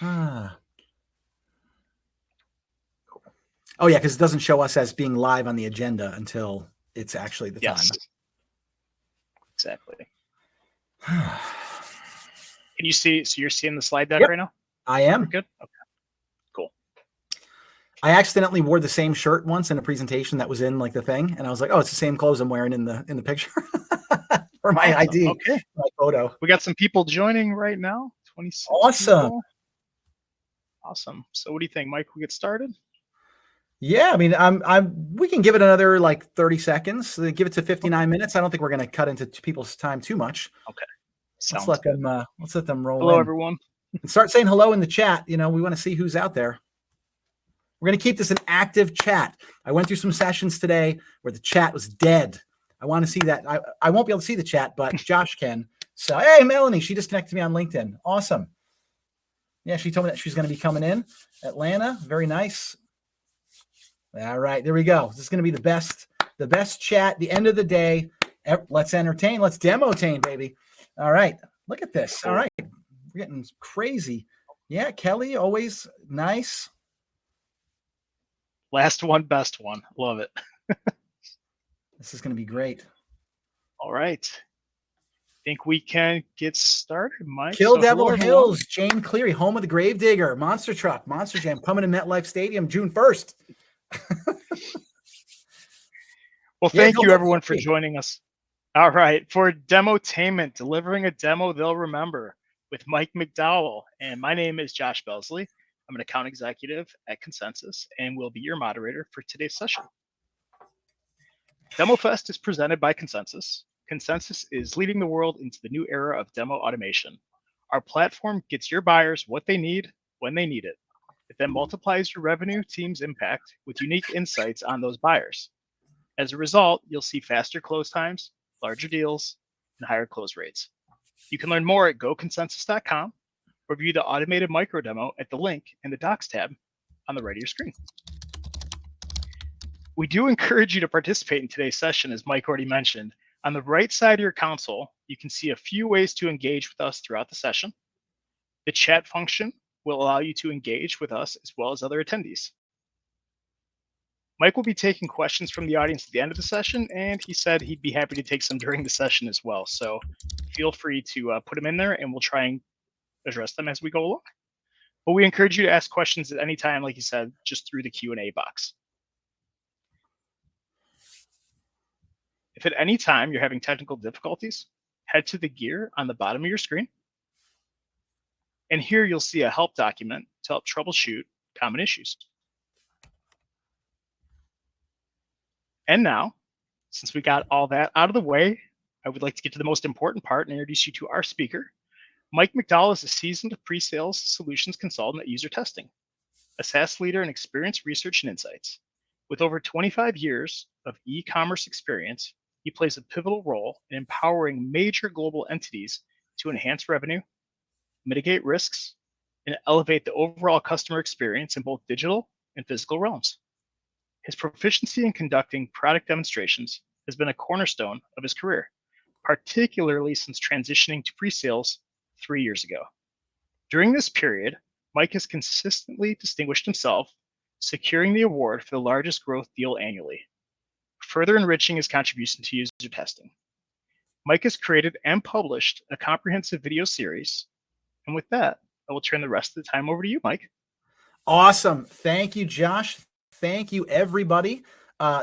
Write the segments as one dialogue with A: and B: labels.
A: No. Oh, yeah, because it doesn't show us as being live on the agenda until it's actually the time.
B: Exactly. Can you see? So you're seeing the slide deck right now?
A: I am.
B: We're good? Okay. Cool.
A: I accidentally wore the same shirt once in a presentation that was in like the thing, and I was like, "Oh, it's the same clothes I'm wearing in the picture for my ID,
B: okay,
A: my photo."
B: We got some people joining right now. 26.
A: Awesome.
B: People. Awesome. So, what do you think, Mike? We get started?
A: Yeah, I mean, we can give it another like 30 seconds. Give it to 59 minutes. I don't think we're going to cut into people's time too much.
B: Okay.
A: Let's let them roll.
B: Hello, everyone.
A: And start saying hello in the chat. You know, we want to see who's out there. We're going to keep this an active chat. I went through some sessions today where the chat was dead. I want to see that. I won't be able to see the chat, but Josh can. So, hey, Melanie, she just connected me on LinkedIn. Awesome. Yeah, she told me that she's going to be coming in. Atlanta, very nice. All right, there we go. This is going to be the best chat. The end of the day. Let's entertain. Let's demotain, baby. All right, look at this. All right, we're getting crazy. Yeah, Kelly, always nice.
B: Last one, best one. Love it.
A: This is going to be great.
B: All right. Think we can get started, Mike.
A: Kill Devil Hills, Jane Cleary, home of the Gravedigger, Monster Truck, Monster Jam, coming to MetLife Stadium June 1st.
B: Well, thank you, everyone, for joining us. All right. For Demotainment, delivering a demo they'll remember with Mike McDowell. And my name is Josh Belsley. I'm an account executive at Consensus and will be your moderator for today's session. DemoFest is presented by Consensus. Consensus is leading the world into the new era of demo automation. Our platform gets your buyers what they need when they need it. It then multiplies your revenue team's impact with unique insights on those buyers. As a result, you'll see faster close times, larger deals, and higher close rates. You can learn more at goconsensus.com or view the automated micro demo at the link in the Docs tab on the right of your screen. We do encourage you to participate in today's session, as Mike already mentioned. On the right side of your console, you can see a few ways to engage with us throughout the session. The chat function will allow you to engage with us as well as other attendees. Mike will be taking questions from the audience at the end of the session, and he said he'd be happy to take some during the session as well. So feel free to put them in there, and we'll try and address them as we go along. But we encourage you to ask questions at any time, like you said, just through the Q&A box. If at any time you're having technical difficulties, head to the gear on the bottom of your screen. And here you'll see a help document to help troubleshoot common issues. And now, since we got all that out of the way, I would like to get to the most important part and introduce you to our speaker. Mike McDowell is a seasoned pre-sales solutions consultant at User Testing, a SaaS leader in experience research and insights. With over 25 years of e-commerce experience, he plays a pivotal role in empowering major global entities to enhance revenue, mitigate risks, and elevate the overall customer experience in both digital and physical realms. His proficiency in conducting product demonstrations has been a cornerstone of his career, particularly since transitioning to pre-sales 3 years ago. During this period, Mike has consistently distinguished himself, securing the award for the largest growth deal annually, further enriching his contribution to user testing. Mike has created and published a comprehensive video series. And with that, I will turn the rest of the time over to you, Mike.
A: Awesome. Thank you, Josh. Thank you, everybody.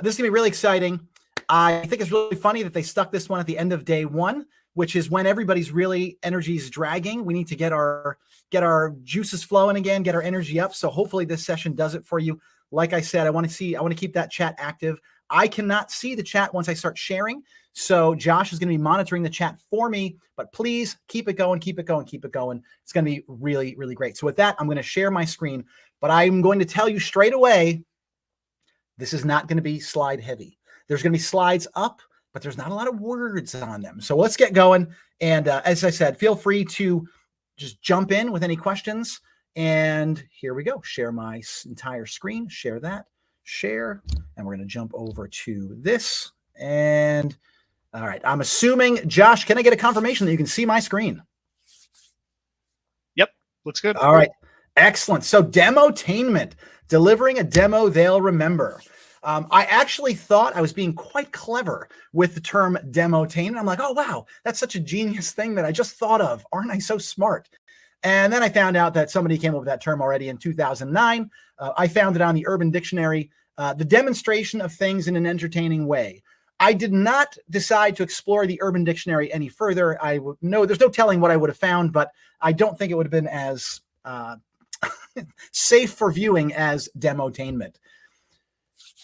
A: This is going to be really exciting. I think it's really funny that they stuck this one at the end of day one, which is when everybody's really energy is dragging. We need to get our juices flowing again, get our energy up. So hopefully this session does it for you. Like I said, I want to keep that chat active. I cannot see the chat once I start sharing. So Josh is going to be monitoring the chat for me, but please keep it going, keep it going, keep it going. It's going to be really, really great. So with that, I'm going to share my screen, but I'm going to tell you straight away, this is not going to be slide heavy. There's going to be slides up, but there's not a lot of words on them. So let's get going. And as I said, feel free to just jump in with any questions. And here we go. Share my entire screen. Share that. Share. And we're going to jump over to this. And all right. I'm assuming, Josh, can I get a confirmation that you can see my screen?
B: Looks good.
A: All right. Excellent. So Demotainment, delivering a demo they'll remember. I actually thought I was being quite clever with the term Demotainment. I'm like, oh, wow, that's such a genius thing that I just thought of. Aren't I so smart? And then I found out that somebody came up with that term already in 2009. I found it on the Urban Dictionary, the demonstration of things in an entertaining way. I did not decide to explore the Urban Dictionary any further. There's no telling what I would have found, but I don't think it would have been as safe for viewing as Demotainment.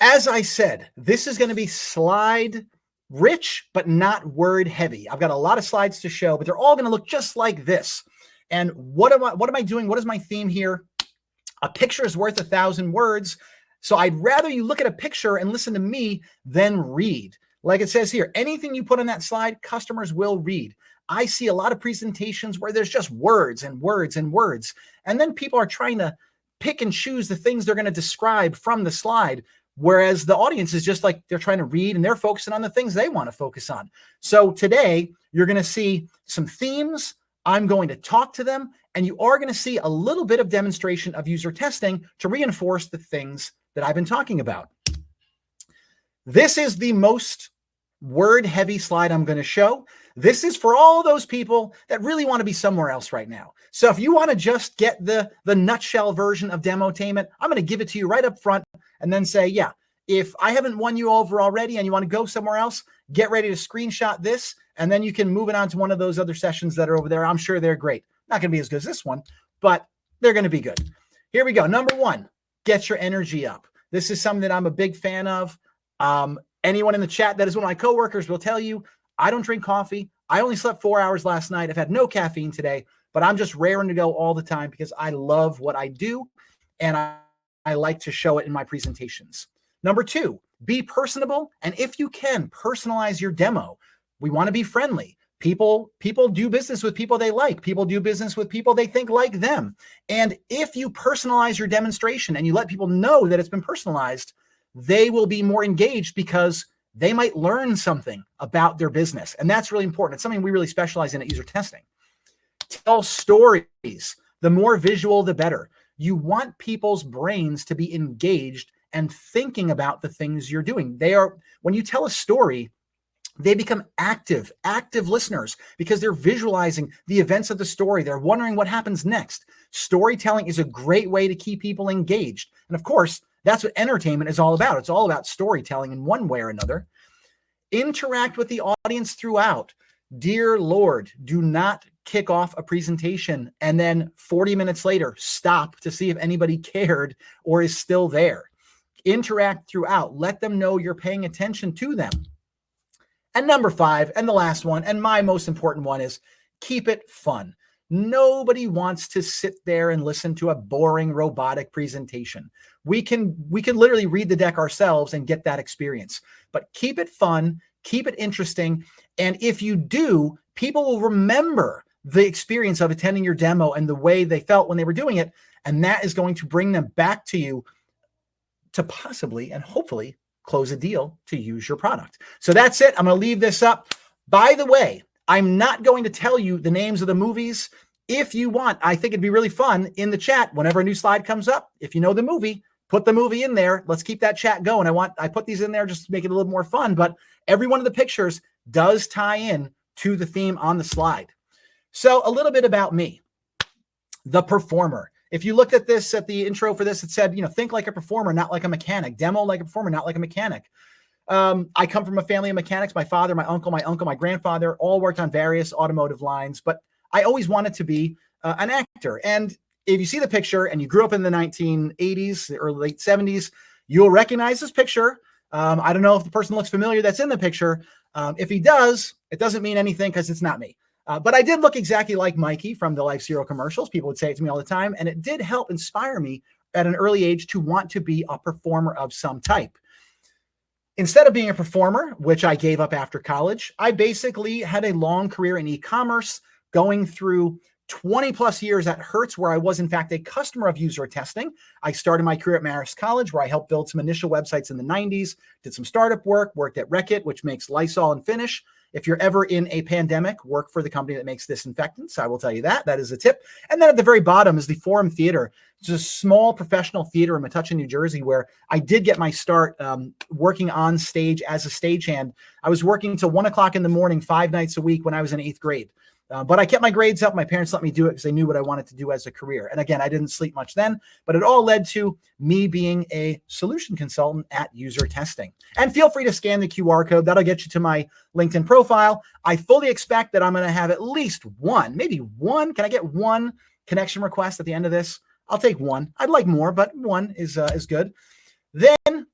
A: As I said, this is going to be slide rich, but not word heavy. I've got a lot of slides to show, but they're all going to look just like this. And what am I doing? What is my theme here? A picture is worth 1,000 words. So I'd rather you look at a picture and listen to me than read. Like it says here, anything you put on that slide, customers will read. I see a lot of presentations where there's just words and words and words. And then people are trying to pick and choose the things they're going to describe from the slide, whereas the audience is just like they're trying to read and they're focusing on the things they want to focus on. So today, you're going to see some themes. I'm going to talk to them, and you are going to see a little bit of demonstration of user testing to reinforce the things that I've been talking about. This is the most word-heavy slide I'm going to show. This is for all those people that really want to be somewhere else right now. So if you want to just get the nutshell version of Demotainment, I'm going to give it to you right up front and then say, yeah, if I haven't won you over already and you want to go somewhere else, get ready to screenshot this, and then you can move it on to one of those other sessions that are over there. I'm sure they're great. Not going to be as good as this one, but they're going to be good. Here we go. Number one, get your energy up. This is something that I'm a big fan of. Anyone in the chat that is one of my coworkers will tell you, I don't drink coffee. I only slept 4 hours last night. I've had no caffeine today, but I'm just raring to go all the time because I love what I do, and I like to show it in my presentations. Number two, be personable, and if you can, personalize your demo. We want to be friendly. People do business with people they like. People do business with people they think like them. And if you personalize your demonstration and you let people know that it's been personalized, they will be more engaged because they might learn something about their business. And that's really important. It's something we really specialize in at User Testing. Tell stories. The more visual, the better. You want people's brains to be engaged and thinking about the things you're doing. When you tell a story, they become active listeners because they're visualizing the events of the story. They're wondering what happens next. Storytelling is a great way to keep people engaged. And of course, that's what entertainment is all about. It's all about storytelling in one way or another. Interact with the audience throughout. Dear Lord, do not kick off a presentation and then 40 minutes later, stop to see if anybody cared or is still there. Interact throughout. Let them know you're paying attention to them. And number 5, and the last one, and my most important one, is keep it fun. Nobody wants to sit there and listen to a boring robotic presentation. We can literally read the deck ourselves and get that experience. But keep it fun, keep it interesting, and if you do, people will remember the experience of attending your demo and the way they felt when they were doing it, and that is going to bring them back to you to possibly and hopefully close a deal to use your product. So that's it. I'm going to leave this up. By the way, I'm not going to tell you the names of the movies. If you want, I think it'd be really fun in the chat whenever a new slide comes up. If you know the movie, put the movie in there. Let's keep that chat going. I put these in there just to make it a little more fun, but every one of the pictures does tie in to the theme on the slide. So a little bit about me, the performer. If you looked at this at the intro for this, it said, think like a performer, not like a mechanic. Demo like a performer, not like a mechanic. I come from a family of mechanics. My father, my uncle, my grandfather all worked on various automotive lines, but I always wanted to be an actor. And if you see the picture and you grew up in the 1980s, the early late 70s, you'll recognize this picture. I don't know if the person looks familiar that's in the picture. If he does, it doesn't mean anything because it's not me. But I did look exactly like Mikey from the Life Zero commercials. People would say it to me all the time. And it did help inspire me at an early age to want to be a performer of some type. Instead of being a performer, which I gave up after college, I basically had a long career in e-commerce, going through 20 plus years at Hertz, where I was in fact a customer of User Testing. I started my career at Marist College, where I helped build some initial websites in the 90s, did some startup work, worked at Reckitt, which makes Lysol and Finish. If you're ever in a pandemic, work for the company that makes disinfectants. I will tell you that. That is a tip. And then at the very bottom is the Forum Theater. It's a small professional theater in Metuchen, New Jersey, where I did get my start working on stage as a stagehand. I was working till 1 o'clock in the morning, 5 nights a week when I was in 8th grade. But I kept my grades up. My parents let me do it because they knew what I wanted to do as a career. And again, I didn't sleep much then, but it all led to me being a solution consultant at User Testing. And feel free to scan the QR code. That'll get you to my LinkedIn profile. I fully expect that I'm going to have at least one, maybe one. Can I get one connection request at the end of this? I'll take one. I'd like more, but one is good. Then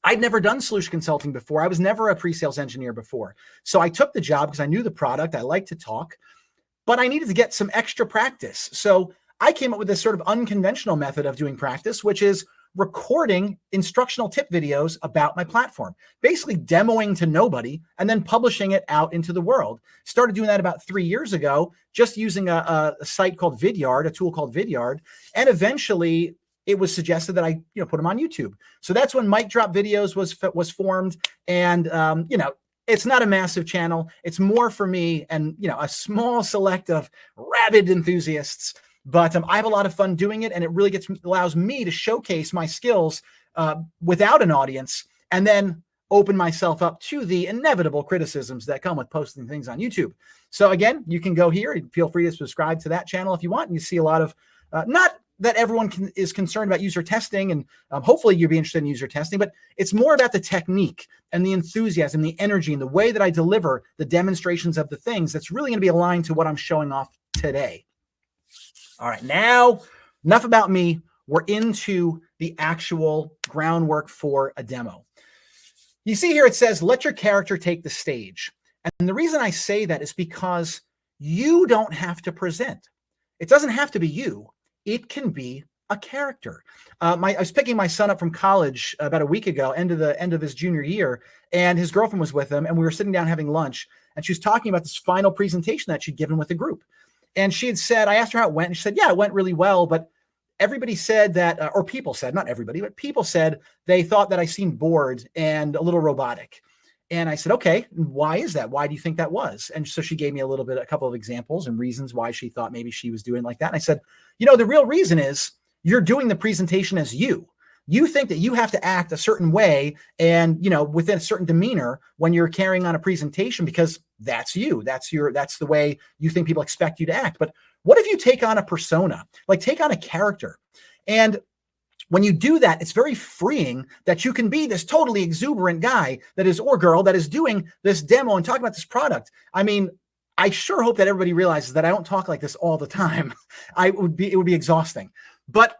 A: I'd never done solution consulting before. I was never a pre-sales engineer before. So I took the job because I knew the product. I like to talk, but I needed to get some extra practice. So I came up with this sort of unconventional method of doing practice, which is recording instructional tip videos about my platform, basically demoing to nobody and then publishing it out into the world. Started doing that about 3 years ago, just using a site called Vidyard, a tool called Vidyard. And eventually it was suggested that I, put them on YouTube. So that's when Mic Drop Videos was formed. And, it's not a massive channel. It's more for me and, a small select of rabid enthusiasts. But I have a lot of fun doing it. And it really allows me to showcase my skills without an audience and then open myself up to the inevitable criticisms that come with posting things on YouTube. So again, you can go here. Feel free to subscribe to that channel if you want. And you see a lot of, not that everyone is concerned about user testing, and hopefully you'll be interested in user testing, but it's more about the technique and the enthusiasm, the energy, and the way that I deliver the demonstrations of the things that's really going to be aligned to what I'm showing off today. All right, now enough about me. We're into the actual groundwork for a demo. You see here it says, let your character take the stage. And the reason I say that is because you don't have to present. It doesn't have to be you. It can be a character. I was picking my son up from college about a week ago, end of his junior year, and his girlfriend was with him, and we were sitting down having lunch, and she was talking about this final presentation that she'd given with the group. And she had said, I asked her how it went, and she said, yeah, it went really well, but everybody said that, or people said, not everybody, but people said they thought that I seemed bored and a little robotic. And I said, okay, why is that? Why do you think that was? And so she gave me a couple of examples and reasons why she thought maybe she was doing like that. And I said, the real reason is you're doing the presentation as you. You think that you have to act a certain way and, within a certain demeanor when you're carrying on a presentation because that's you. That's the way you think people expect you to act. But what if you take on a persona, like take on a character? And when you do that, it's very freeing that you can be this totally exuberant guy or girl that is doing this demo and talking about this product. I mean, I sure hope that everybody realizes that I don't talk like this all the time. It would be exhausting. But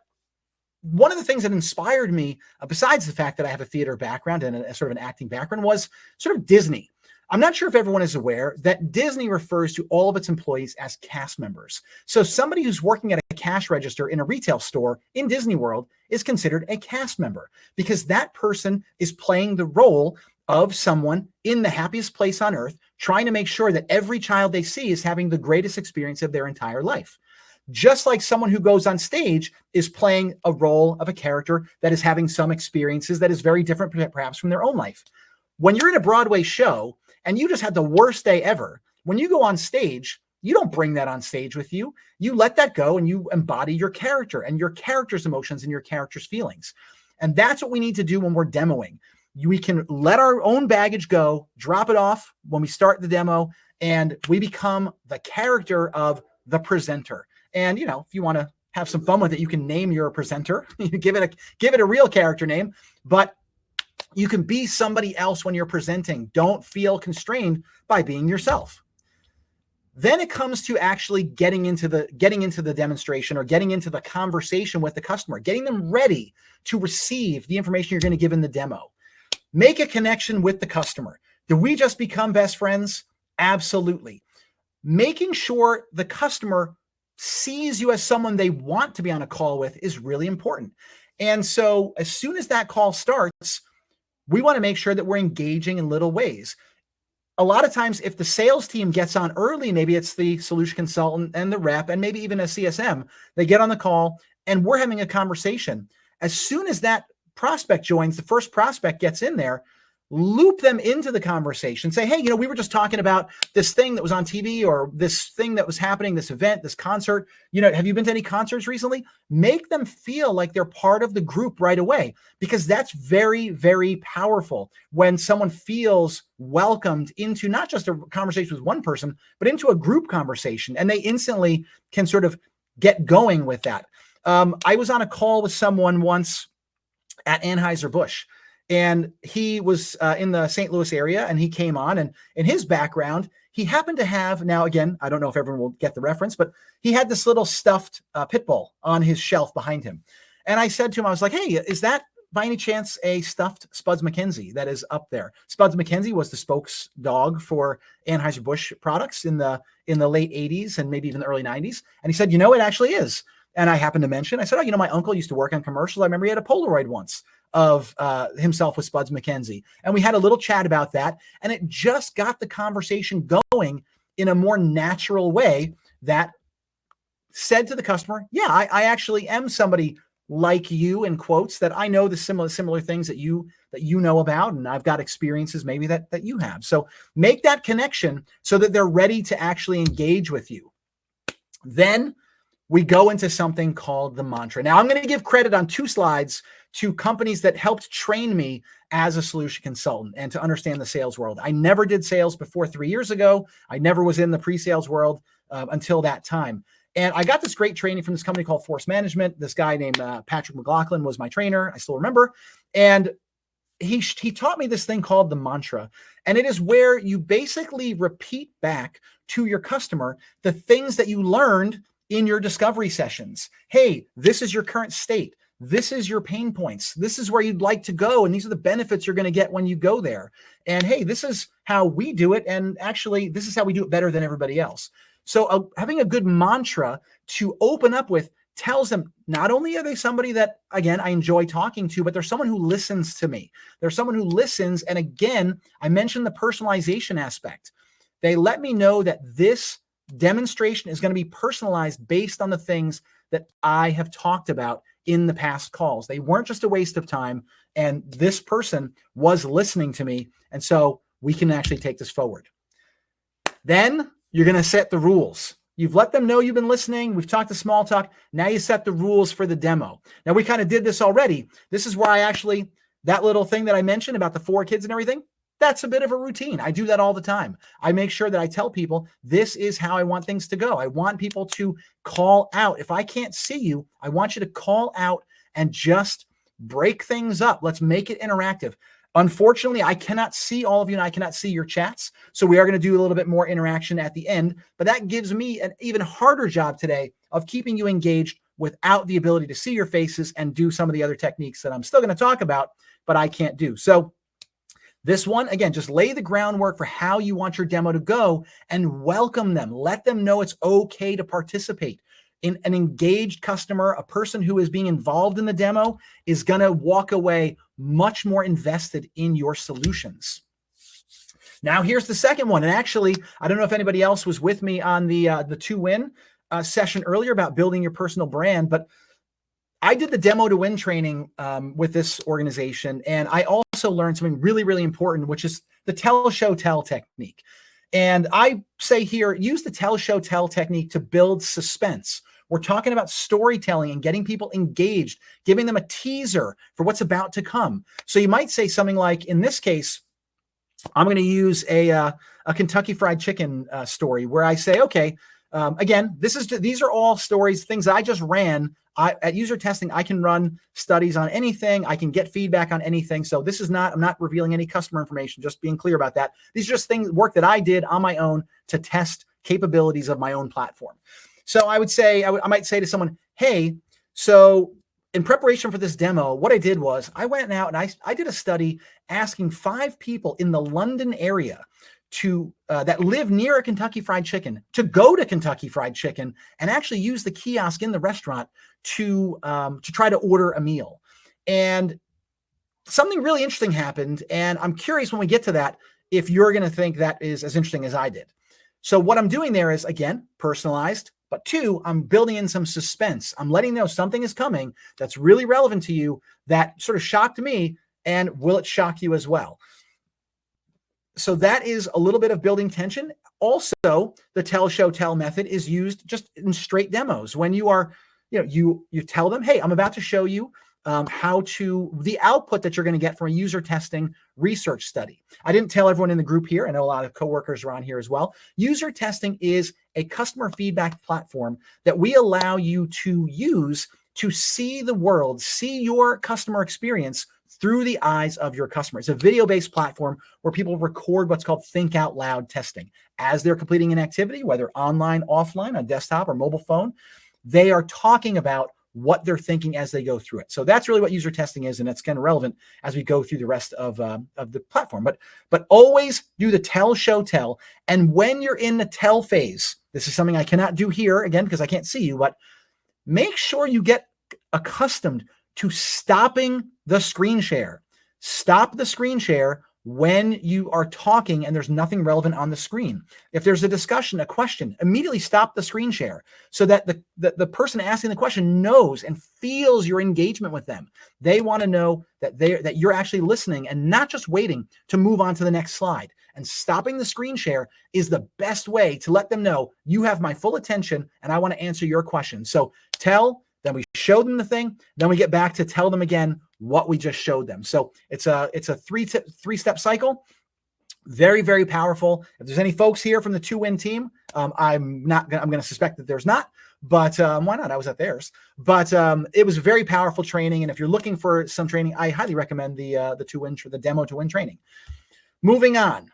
A: one of the things that inspired me, besides the fact that I have a theater background and a sort of an acting background, was sort of Disney. I'm not sure if everyone is aware that Disney refers to all of its employees as cast members. So somebody who's working at a cash register in a retail store in Disney World is considered a cast member because that person is playing the role of someone in the happiest place on earth, trying to make sure that every child they see is having the greatest experience of their entire life. Just like someone who goes on stage is playing a role of a character that is having some experiences that is very different perhaps from their own life. When you're in a Broadway show and you just had the worst day ever, when you go on stage, you don't bring that on stage with you. You let that go and you embody your character and your character's emotions and your character's feelings. And that's what we need to do when we're demoing. We can let our own baggage go, drop it off when we start the demo, and we become the character of the presenter. And, if you want to have some fun with it, you can name your presenter, give it a real character name, but you can be somebody else when you're presenting. Don't feel constrained by being yourself. Then it comes to actually getting into the demonstration or getting into the conversation with the customer, getting them ready to receive the information you're going to give in the demo. Make a connection with the customer. Do we just become best friends? Absolutely. Making sure the customer sees you as someone they want to be on a call with is really important. And so as soon as that call starts, we want to make sure that we're engaging in little ways. A lot of times, if the sales team gets on early, maybe it's the solution consultant and the rep, and maybe even a CSM, they get on the call and we're having a conversation. As soon as that prospect joins, the first prospect gets in there, loop them into the conversation. Say, hey, we were just talking about this thing that was on TV, or this thing that was happening, this event, this concert. Have you been to any concerts recently? Make them feel like they're part of the group right away, because that's very, very powerful when someone feels welcomed into not just a conversation with one person, but into a group conversation, and they instantly can sort of get going with that. I was on a call with someone once at Anheuser-Busch, and he was in the St. Louis area, and he came on, and in his background, he happened to have, now again, I don't know if everyone will get the reference, but he had this little stuffed pit bull on his shelf behind him. And I said to him, I was like, hey, is that by any chance a stuffed Spuds MacKenzie that is up there? Spuds MacKenzie was the spokes dog for Anheuser-Busch products in the late 80s and maybe even the early 90s. And he said, it actually is. And I happened to mention, I said, oh, my uncle used to work on commercials. I remember he had a Polaroid once of himself with Spuds MacKenzie. And we had a little chat about that. And it just got the conversation going in a more natural way that said to the customer, yeah, I actually am somebody like you, in quotes, that I know the similar things that you know about, and I've got experiences maybe that you have. So make that connection so that they're ready to actually engage with you. Then we go into something called the mantra. Now, I'm going to give credit on 2 slides to companies that helped train me as a solution consultant and to understand the sales world. I never did sales before 3 years ago. I never was in the pre-sales world until that time. And I got this great training from this company called Force Management. This guy named Patrick McLaughlin was my trainer. I still remember. And he taught me this thing called the mantra. And it is where you basically repeat back to your customer the things that you learned in your discovery sessions. Hey, this is your current state. This is your pain points. This is where you'd like to go. And these are the benefits you're going to get when you go there. And hey, this is how we do it. And actually, this is how we do it better than everybody else. So having a good mantra to open up with tells them not only are they somebody that, again, I enjoy talking to, but they're someone who listens to me. They're someone who listens. And again, I mentioned the personalization aspect. They let me know that this demonstration is going to be personalized based on the things that I have talked about in the past calls. They weren't just a waste of time, and this person was listening to me. And so we can actually take this forward. Then you're going to set the rules. You've let them know you've been listening. We've talked the small talk. Now you set the rules for the demo. Now we kind of did this already. This is where I actually, that little thing that I mentioned about the 4 kids and everything, that's a bit of a routine. I do that all the time. I make sure that I tell people, this is how I want things to go. I want people to call out. If I can't see you, I want you to call out and just break things up. Let's make it interactive. Unfortunately, I cannot see all of you and I cannot see your chats. So we are going to do a little bit more interaction at the end, but that gives me an even harder job today of keeping you engaged without the ability to see your faces and do some of the other techniques that I'm still going to talk about, but I can't do. So this one, again, just lay the groundwork for how you want your demo to go and welcome them. Let them know it's okay to participate. In an engaged customer, a person who is being involved in the demo is going to walk away much more invested in your solutions. Now, here's the second one. And actually, I don't know if anybody else was with me on the 2-win session earlier about building your personal brand, but I did the demo to win training with this organization. And I also learned something really, really important, which is the tell, show, tell technique. And I say here, use the tell, show, tell technique to build suspense. We're talking about storytelling and getting people engaged, giving them a teaser for what's about to come. So you might say something like, in this case, I'm going to use a Kentucky Fried Chicken story where I say, okay, again, these are all stories, things that I just ran. At user testing, I can run studies on anything. I can get feedback on anything. So this is I'm not revealing any customer information, just being clear about that. These are just work that I did on my own to test capabilities of my own platform. So I would say, I might say to someone, hey, so in preparation for this demo, what I did was I went out and I did a study asking 5 people in the London area that live near a Kentucky Fried Chicken to go to Kentucky Fried Chicken and actually use the kiosk in the restaurant to try to order a meal. And something really interesting happened. And I'm curious when we get to that, if you're going to think that is as interesting as I did. So what I'm doing there is, again, personalized, but 2, I'm building in some suspense. I'm letting you know something is coming that's really relevant to you that sort of shocked me, and will it shock you as well? so that is a little bit of building tension. Also, the tell, show, tell method is used just in straight demos. When you are, you tell them, hey, I'm about to show you the output that you're going to get from a user testing research study. I didn't tell everyone in the group here. I know a lot of coworkers are on here as well. User testing is a customer feedback platform that we allow you to use to see the world, see your customer experience through the eyes of your customer. It's a video-based platform where people record what's called think out loud testing. As they're completing an activity, whether online, offline, on desktop or mobile phone, they are talking about what they're thinking as they go through it. So that's really what user testing is, and that's kind of relevant as we go through the rest of the platform. But always do the tell, show, tell. And when you're in the tell phase, this is something I cannot do here, again, because I can't see you, but make sure you get accustomed to stopping the screen share. Stop the screen share when you are talking and there's nothing relevant on the screen. If there's a discussion, a question, immediately stop the screen share so that the person asking the question knows and feels your engagement with them. They want to know that you're actually listening and not just waiting to move on to the next slide. And stopping the screen share is the best way to let them know you have my full attention and I want to answer your question. So tell, then we show them the thing, then we get back to tell them again what we just showed them. So it's a three-step cycle. Very, very powerful. If there's any folks here from the 2Win team, I'm going to suspect that there's not, but why not? I was at theirs. But it was very powerful training. And if you're looking for some training, I highly recommend the 2Win, the Demo to Win training. Moving on.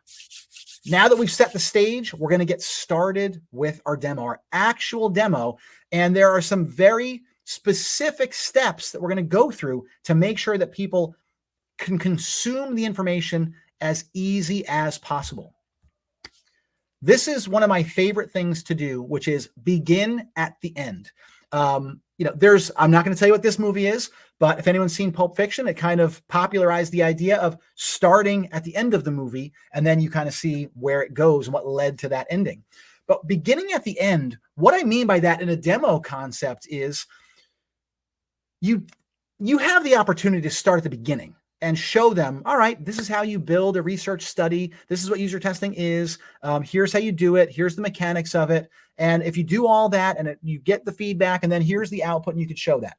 A: Now that we've set the stage, we're going to get started with our demo, our actual demo. And there are some very specific steps that we're going to go through to make sure that people can consume the information as easy as possible. This is one of my favorite things to do, which is begin at the end. I'm not going to tell you what this movie is, but if anyone's seen Pulp Fiction, it kind of popularized the idea of starting at the end of the movie, and then you kind of see where it goes and what led to that ending. But beginning at the end, what I mean by that in a demo concept is you have the opportunity to start at the beginning and show them, all right, this is how you build a research study. This is what user testing is. Here's how you do it. Here's the mechanics of it. And if you do all that and you get the feedback, and then here's the output, and you could show that.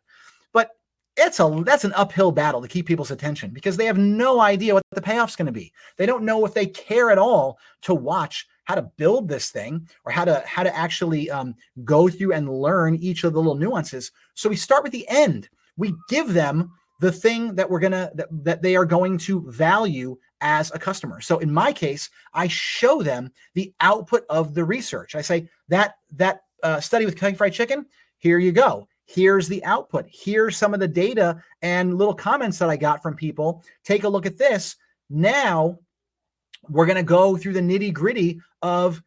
A: But that's an uphill battle to keep people's attention because they have no idea what the payoff's going to be. They don't know if they care at all to watch how to build this thing or how to actually go through and learn each of the little nuances. So we start with the end. We give them the thing that they are going to value as a customer. So in my case, I show them the output of the research. I say that study with Kentucky Fried Chicken, here you go. Here's the output. Here's some of the data and little comments that I got from people. Take a look at this. Now we're going to go through the nitty gritty of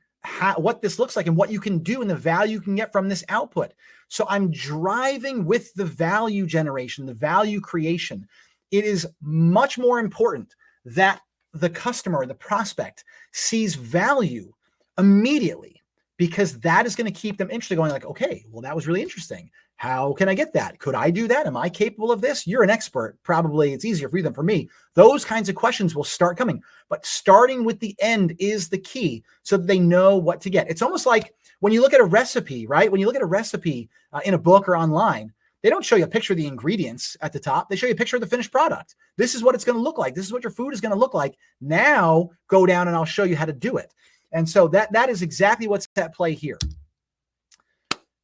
A: what this looks like and what you can do and the value you can get from this output. So I'm driving with the value generation, the value creation. It is much more important that the customer, the prospect, sees value immediately because that is going to keep them interested, going like, okay, well, that was really interesting. How can I get that? Could I do that? Am I capable of this? You're an expert. Probably it's easier for you than for me. Those kinds of questions will start coming, but starting with the end is the key so that they know what to get. It's almost like when you look at a recipe, right? When you look at a recipe in a book or online, they don't show you a picture of the ingredients at the top. They show you a picture of the finished product. This is what it's going to look like. This is what your food is going to look like. Now go down and I'll show you how to do it. And so that is exactly what's at play here.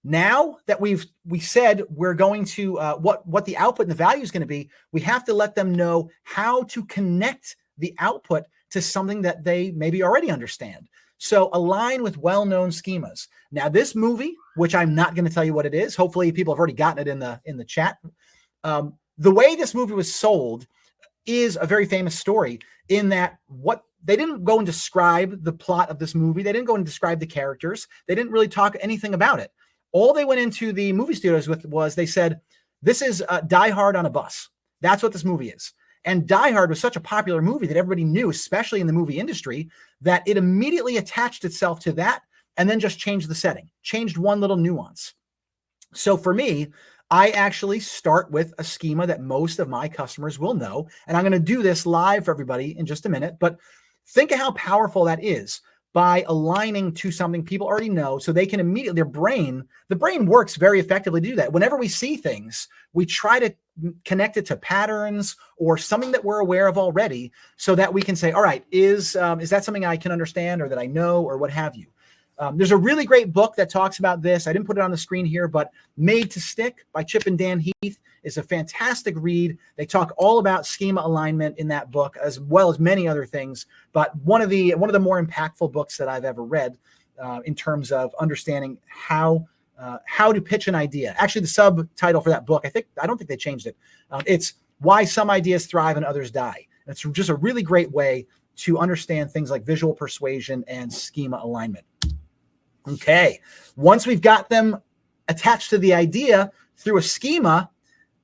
A: Now that we said we're going to what the output and the value is going to be, we have to let them know how to connect the output to something that they maybe already understand. So align with well-known schemas. Now this movie, which I'm not going to tell you what it is, hopefully people have already gotten it in the chat. The way this movie was sold is a very famous story in that they didn't go and describe the plot of this movie. They didn't go and describe the characters. They didn't really talk anything about it. All they went into the movie studios with was they said, this is Die Hard on a bus. That's what this movie is. And Die Hard was such a popular movie that everybody knew, especially in the movie industry, that it immediately attached itself to that and then just changed the setting, changed one little nuance. So for me, I actually start with a schema that most of my customers will know. And I'm going to do this live for everybody in just a minute. But Think of how powerful that is by aligning to something people already know, so they can immediately, the brain works very effectively to do that. Whenever we see things, we try to connect it to patterns or something that we're aware of already, so that we can say, all right, is that something I can understand or that I know or what have you. There's a really great book that talks about this. I didn't put it on the screen here, but Made to Stick by Chip and Dan Heath is a fantastic read. They talk all about schema alignment in that book, as well as many other things. But one of the more impactful books that I've ever read in terms of understanding how to pitch an idea. Actually, the subtitle for that book, I don't think they changed it. It's Why Some Ideas Thrive and Others Die. And it's just a really great way to understand things like visual persuasion and schema alignment. Okay, once we've got them attached to the idea through a schema,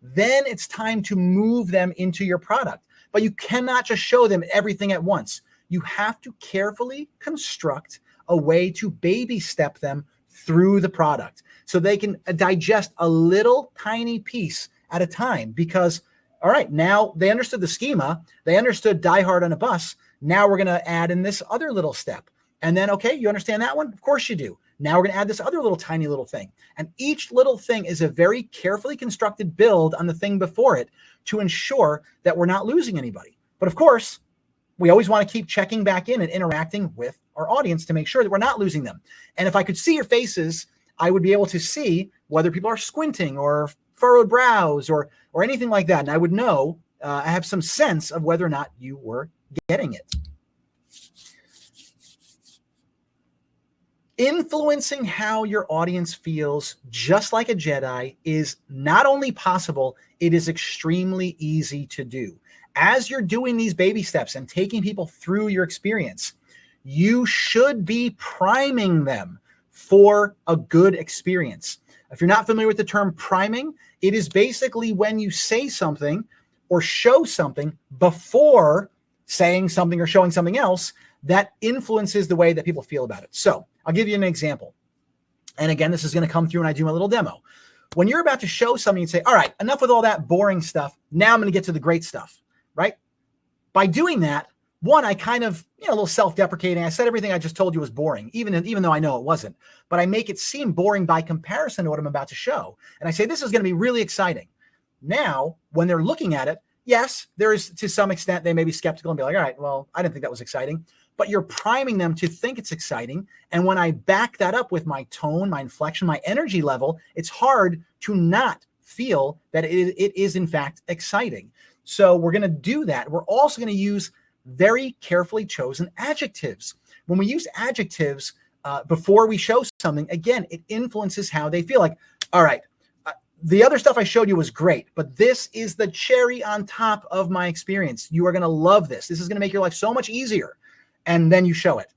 A: then it's time to move them into your product. But you cannot just show them everything at once. You have to carefully construct a way to baby step them through the product so they can digest a little tiny piece at a time. Because, all right, now they understood the schema, they understood Die Hard on a Bus. Now we're going to add in this other little step. And then, okay, you understand that one? Of course you do. Now we're going to add this other little tiny little thing. And each little thing is a very carefully constructed build on the thing before it to ensure that we're not losing anybody. But of course, we always want to keep checking back in and interacting with our audience to make sure that we're not losing them. And if I could see your faces, I would be able to see whether people are squinting or furrowed brows or anything like that. And I would know, I have some sense of whether or not you were getting it. Influencing how your audience feels, just like a Jedi, is not only possible, it is extremely easy to do. As you're doing these baby steps and taking people through your experience, you should be priming them for a good experience. If you're not familiar with the term priming, it is basically when you say something or show something before saying something or showing something else that influences the way that people feel about it. So I'll give you an example. And again, this is going to come through when I do my little demo. When you're about to show something, you say, all right, enough with all that boring stuff. Now I'm going to get to the great stuff, right? By doing that, one, I kind of, a little self-deprecating. I said everything I just told you was boring, even though I know it wasn't. But I make it seem boring by comparison to what I'm about to show. And I say, this is going to be really exciting. Now, when they're looking at it, yes, there is, to some extent, they may be skeptical and be like, all right, well, I didn't think that was exciting. But you're priming them to think it's exciting. And when I back that up with my tone, my inflection, my energy level, it's hard to not feel that it is in fact exciting. So we're going to do that. We're also going to use very carefully chosen adjectives. When we use adjectives before we show something, again, it influences how they feel. Like, all right, the other stuff I showed you was great, but this is the cherry on top of my experience. You are going to love this. This is going to make your life so much easier. And then you show it.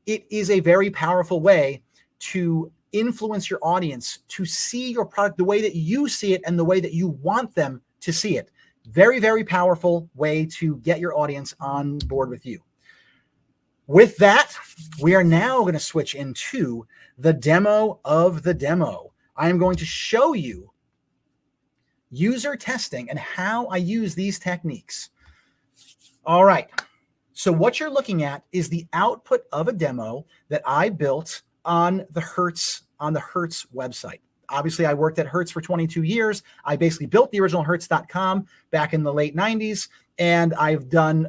A: It is a very powerful way to influence your audience to see your product the way that you see it and the way that you want them to see it. Very, very powerful way to get your audience on board with you. With that, we are now going to switch into the demo of the demo. I am going to show you user testing and how I use these techniques. All right. So what you're looking at is the output of a demo that I built on the Hertz website. Obviously, I worked at Hertz for 22 years. I basically built the original Hertz.com back in the late 90s. And I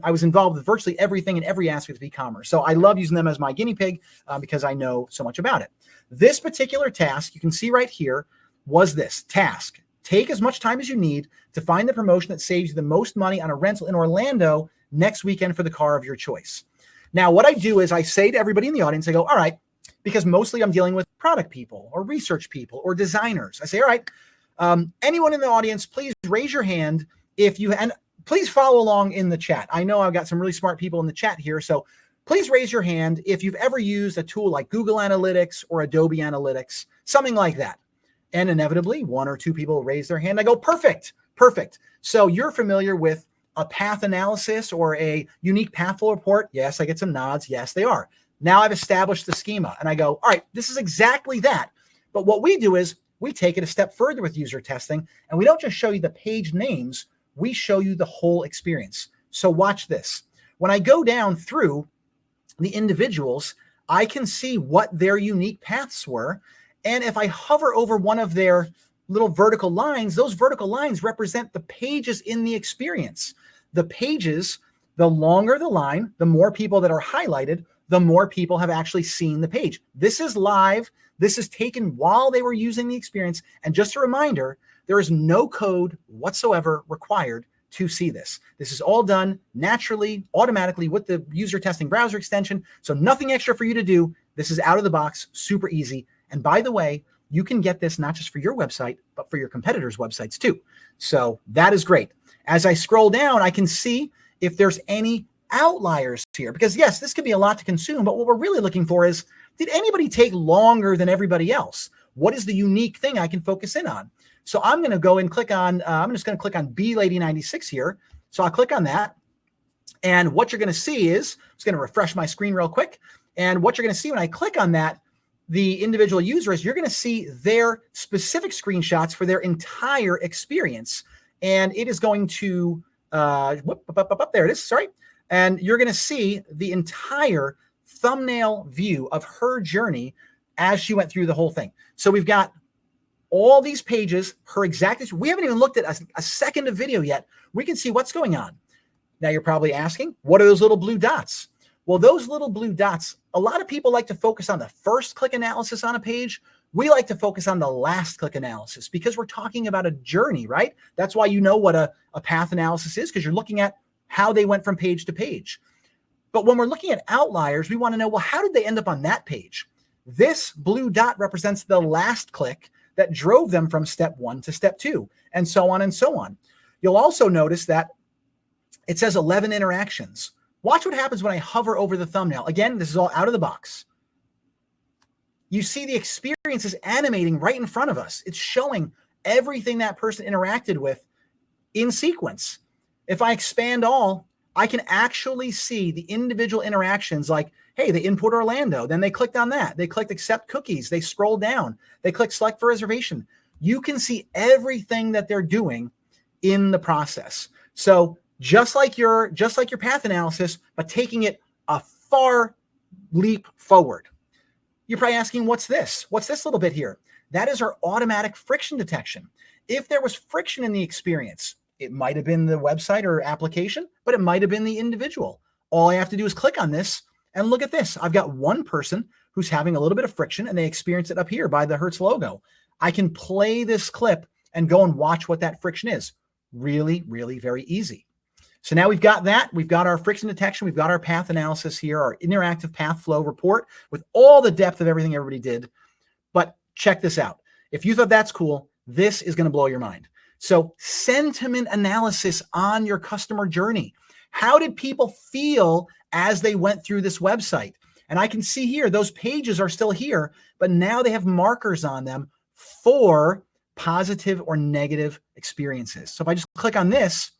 A: was involved with virtually everything in every aspect of e-commerce. So I love using them as my guinea pig because I know so much about it. This particular task, you can see right here, was this task. Take as much time as you need to find the promotion that saves you the most money on a rental in Orlando next weekend for the car of your choice. Now, what I do is I say to everybody in the audience, I go, all right, because mostly I'm dealing with product people or research people or designers. I say, all right, anyone in the audience, please raise your hand if you, and please follow along in the chat. I know I've got some really smart people in the chat here. So please raise your hand if you've ever used a tool like Google Analytics or Adobe Analytics, something like that. And inevitably, one or two people raise their hand. I go, perfect, perfect. So you're familiar with a path analysis or a unique path flow report? Yes, I get some nods. Yes, they are. Now I've established the schema and I go, all right, this is exactly that. But what we do is we take it a step further with user testing and we don't just show you the page names, we show you the whole experience. So watch this. When I go down through the individuals, I can see what their unique paths were. And if I hover over one of their little vertical lines, those vertical lines represent the pages in the experience. The pages, the longer the line, the more people that are highlighted, the more people have actually seen the page. This is live. This is taken while they were using the experience. And just a reminder, there is no code whatsoever required to see this. This is all done naturally, automatically with the user testing browser extension. So nothing extra for you to do. This is out of the box, super easy. And by the way, you can get this not just for your website, but for your competitors' websites too. So that is great. As I scroll down, I can see if there's any outliers here, because yes, this could be a lot to consume, but what we're really looking for is, did anybody take longer than everybody else? What is the unique thing I can focus in on? So I'm going to go and click on, I'm just going to click on B-Lady96 here. So I'll click on that. And what you're going to see is, I'm just going to refresh my screen real quick. And what you're going to see when I click on that, the individual users, you're going to see their specific screenshots for their entire experience. And it is going to, there it is, sorry. And you're going to see the entire thumbnail view of her journey as she went through the whole thing. So we've got all these pages, her exact, we haven't even looked at a second of video yet. We can see what's going on. Now you're probably asking, what are those little blue dots? Well, those little blue dots, a lot of people like to focus on the first click analysis on a page. We like to focus on the last click analysis because we're talking about a journey, right? That's why you know what a path analysis is, because you're looking at how they went from page to page. But when we're looking at outliers, we want to know, well, how did they end up on that page? This blue dot represents the last click that drove them from step 1 to step 2, and so on and so on. You'll also notice that it says 11 interactions. Watch what happens when I hover over the thumbnail. Again, this is all out of the box. You see the experience is animating right in front of us. It's showing everything that person interacted with in sequence. If I expand all, I can actually see the individual interactions, like, hey, they input Orlando, then they clicked on that. They clicked accept cookies. They scrolled down. They clicked select for reservation. You can see everything that they're doing in the process. So just like your path analysis, but taking it a far leap forward. You're probably asking, what's this? What's this little bit here? That is our automatic friction detection. If there was friction in the experience, it might have been the website or application, but it might have been the individual. All I have to do is click on this and look at this. I've got one person who's having a little bit of friction and they experience it up here by the Hertz logo. I can play this clip and go and watch what that friction is. Really, really very easy. So now we've got that. We've got our friction detection. We've got our path analysis here, our interactive path flow report with all the depth of everything everybody did. But check this out. If you thought that's cool, this is going to blow your mind. So sentiment analysis on your customer journey. How did people feel as they went through this website? And I can see here, those pages are still here, but now they have markers on them for positive or negative experiences. So if I just click on this,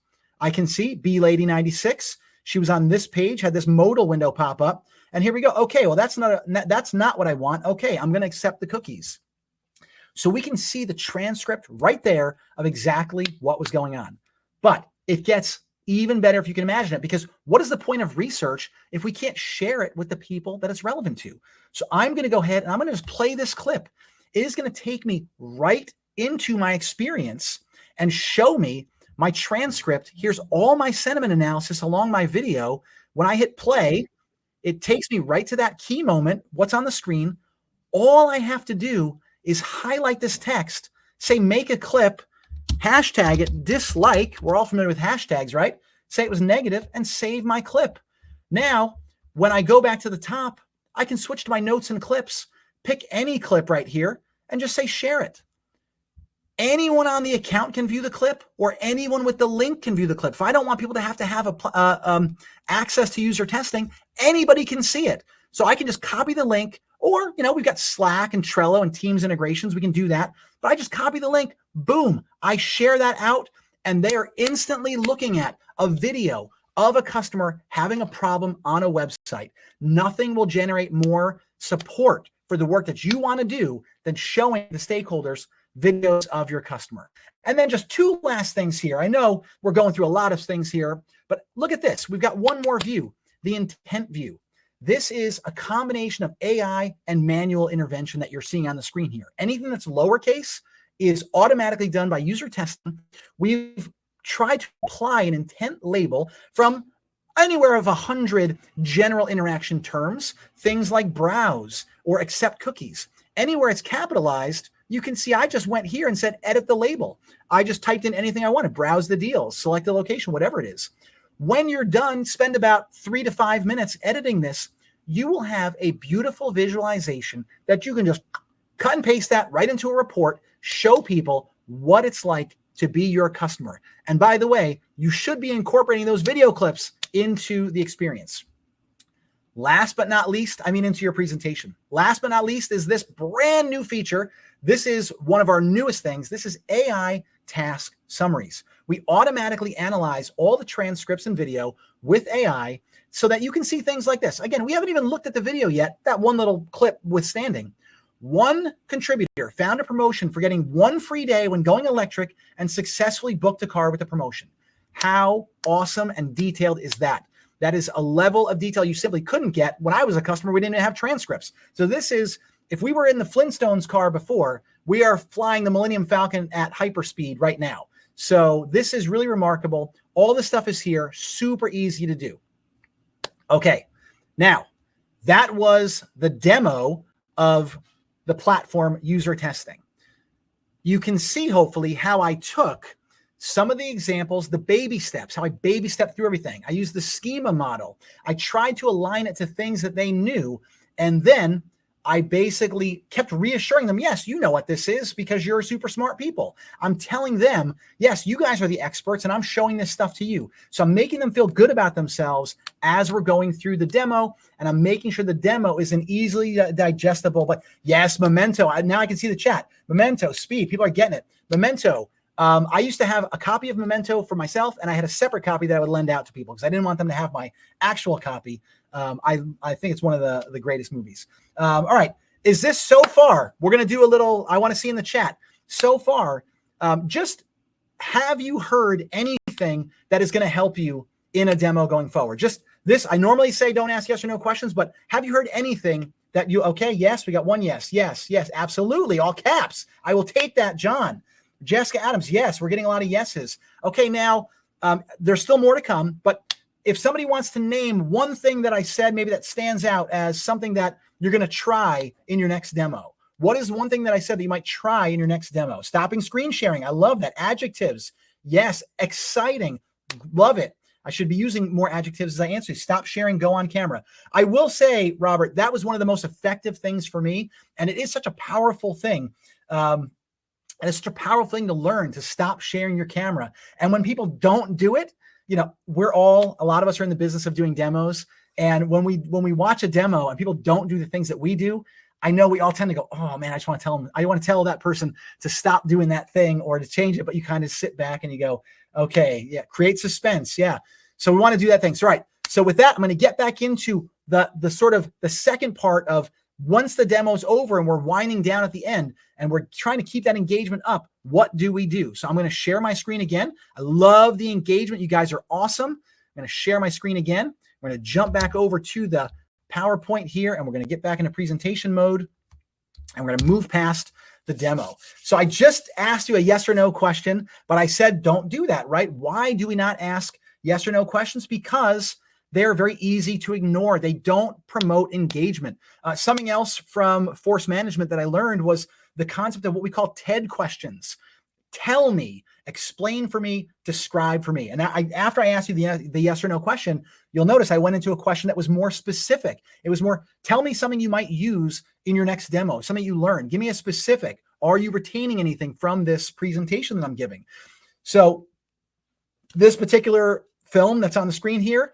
A: I can see B-Lady96. She was on this page, had this modal window pop up. And here we go. Okay, well, that's not what I want. Okay, I'm going to accept the cookies. So we can see the transcript right there of exactly what was going on. But it gets even better if you can imagine it, because what is the point of research if we can't share it with the people that it's relevant to? So I'm going to go ahead and I'm going to just play this clip. It is going to take me right into my experience and show me my transcript. Here's all my sentiment analysis along my video. When I hit play, it takes me right to that key moment, what's on the screen. All I have to do is highlight this text, say make a clip, hashtag it, dislike. We're all familiar with hashtags, right? Say it was negative and save my clip. Now, when I go back to the top, I can switch to my notes and clips, pick any clip right here and just say share it. Anyone on the account can view the clip, or anyone with the link can view the clip. If I don't want people to have access to user testing, anybody can see it. So I can just copy the link, or, we've got Slack and Trello and Teams integrations. We can do that. But I just copy the link. Boom. I share that out, and they are instantly looking at a video of a customer having a problem on a website. Nothing will generate more support for the work that you want to do than showing the stakeholders videos of your customer. And then just two last things here. I know we're going through a lot of things here, but look at this. We've got one more view, the intent view. This is a combination of AI and manual intervention that you're seeing on the screen here. Anything that's lowercase is automatically done by user testing. We've tried to apply an intent label from anywhere of 100 general interaction terms, things like browse or accept cookies. Anywhere it's capitalized, you can see I just went here and said, edit the label. I just typed in anything I wanted, browse the deals, select the location, whatever it is. When you're done, spend about 3 to 5 minutes editing this. You will have a beautiful visualization that you can just cut and paste that right into a report, show people what it's like to be your customer. And by the way, you should be incorporating those video clips into the experience. Last but not least, into your presentation. Last but not least is this brand new feature. This is one of our newest things. This is AI task summaries. We automatically analyze all the transcripts and video with AI so that you can see things like this. Again, we haven't even looked at the video yet, that one little clip withstanding. One contributor found a promotion for getting 1 free day when going electric and successfully booked a car with a promotion. How awesome and detailed is that? That is a level of detail you simply couldn't get. When I was a customer, we didn't have transcripts. So this is, if we were in the Flintstones car before, we are flying the Millennium Falcon at hyperspeed right now. So this is really remarkable. All this stuff is here, super easy to do. Okay, now that was the demo of the platform user testing. You can see hopefully how I took some of the examples, the baby steps, how I baby step through everything. I used the schema model. I tried to align it to things that they knew. And then I basically kept reassuring them, yes, you know what this is because you're super smart people. I'm telling them, yes, you guys are the experts and I'm showing this stuff to you. So I'm making them feel good about themselves as we're going through the demo, and I'm making sure the demo is an easily digestible, but yes, Memento. Now I can see the chat. Memento, speed, people are getting it. Memento. I used to have a copy of Memento for myself, and I had a separate copy that I would lend out to people because I didn't want them to have my actual copy. I think it's one of the greatest movies. All right. Is this so far? We're going to do a little, I want to see in the chat. So far, just have you heard anything that is going to help you in a demo going forward? Just this, I normally say don't ask yes or no questions, but have you heard anything that you, okay, yes, we got one yes, yes, yes, absolutely, all caps. I will take that, John. Jessica Adams, yes, we're getting a lot of yeses. Okay, now there's still more to come, but if somebody wants to name one thing that I said, maybe that stands out as something that you're going to try in your next demo. What is one thing that I said that you might try in your next demo? Stopping screen sharing. I love that. Adjectives. Yes. Exciting. Love it. I should be using more adjectives as I answer. Stop sharing, go on camera. I will say, Robert, that was one of the most effective things for me. And it is such a powerful thing. And it's such a powerful thing to learn, to stop sharing your camera. And when people don't do it, you know, a lot of us are in the business of doing demos. And when we watch a demo and people don't do the things that we do, I know we all tend to go, oh man, I just want to tell them, I want to tell that person to stop doing that thing or to change it. But you kind of sit back and you go, okay, yeah, create suspense. Yeah. So we want to do that thing. So, right. So with that, I'm going to get back into the sort of the second part of once the demo's over and we're winding down at the end and we're trying to keep that engagement up, what do we do? So I'm going to share my screen again. I love the engagement. You guys are awesome. I'm going to share my screen again. We're going to jump back over to the PowerPoint here, and we're going to get back into presentation mode, and we're going to move past the demo. So I just asked you a yes or no question, but I said don't do that, right? Why do we not ask yes or no questions? Because they're very easy to ignore. They don't promote engagement. Something else from force management that I learned was the concept of what we call TED questions. Tell me, explain for me, describe for me. And after I asked you the yes or no question, you'll notice I went into a question that was more specific. It was more, tell me something you might use in your next demo, something you learned. Give me a specific. Are you retaining anything from this presentation that I'm giving? So this particular film that's on the screen here,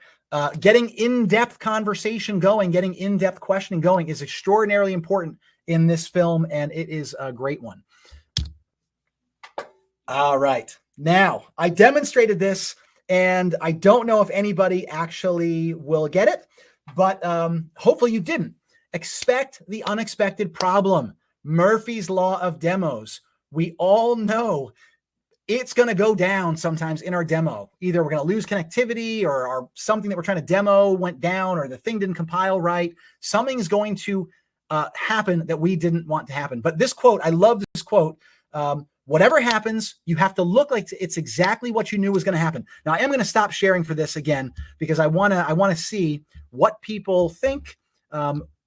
A: getting in-depth conversation going, getting in-depth questioning going is extraordinarily important in this film, and it is a great one. All right. Now, I demonstrated this, and I don't know if anybody actually will get it, but hopefully you didn't. Expect the unexpected problem. Murphy's Law of Demos. We all know it's going to go down sometimes in our demo. Either we're going to lose connectivity, or something that we're trying to demo went down, or the thing didn't compile right. Something is going to happen that we didn't want to happen. But this quote, I love this quote. Whatever happens, you have to look like it's exactly what you knew was going to happen. Now, I am going to stop sharing for this again, because I want to see what people think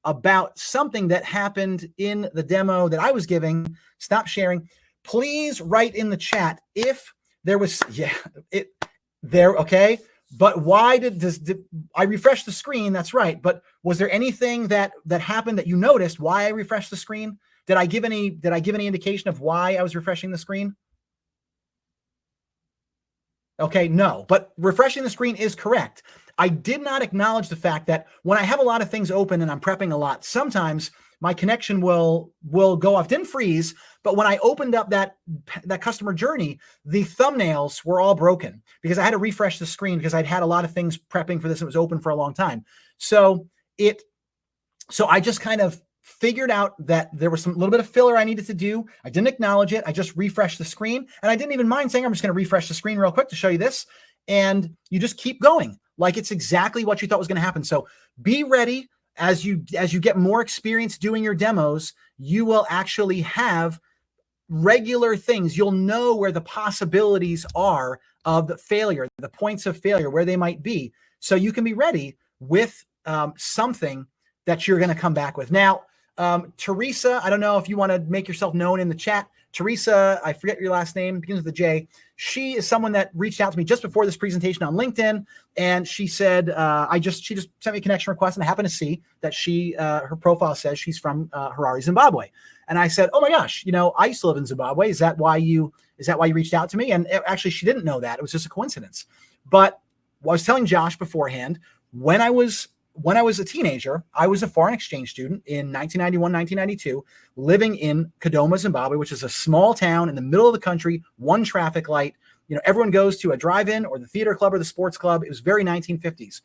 A: about something that happened in the demo that I was giving. Stop sharing. Please write in the chat if there was, okay. But why did I refresh the screen? That's right. But was there anything that happened that you noticed why I refreshed the screen? Did I give any indication of why I was refreshing the screen? Okay, no, but refreshing the screen is correct. I did not acknowledge the fact that when I have a lot of things open and I'm prepping a lot, sometimes my connection will go off. Didn't freeze, but when I opened up that customer journey, the thumbnails were all broken because I had to refresh the screen because I'd had a lot of things prepping for this. It was open for a long time. So I just kind of figured out that there was some little bit of filler I needed to do. I didn't acknowledge it. I just refreshed the screen, and I didn't even mind saying, I'm just going to refresh the screen real quick to show you this. And you just keep going like it's exactly what you thought was going to happen. So be ready. As you get more experience doing your demos, you will actually have regular things. You'll know where the possibilities are of failure, the points of failure, where they might be. So you can be ready with something that you're going to come back with. Now, Teresa, I don't know if you want to make yourself known in the chat. Teresa, I forget your last name, begins with a J. She is someone that reached out to me just before this presentation on LinkedIn, and she said, she just sent me a connection request, and I happen to see that her profile says she's from Harare, Zimbabwe. And I said, oh my gosh, I used to live in Zimbabwe. Is that why you reached out to me? And actually, she didn't know that. It was just a coincidence. But I was telling Josh beforehand, when I was a teenager, I was a foreign exchange student in 1991, 1992, living in Kadoma, Zimbabwe, which is a small town in the middle of the country, one traffic light. Everyone goes to a drive-in or the theater club or the sports club. It was very 1950s.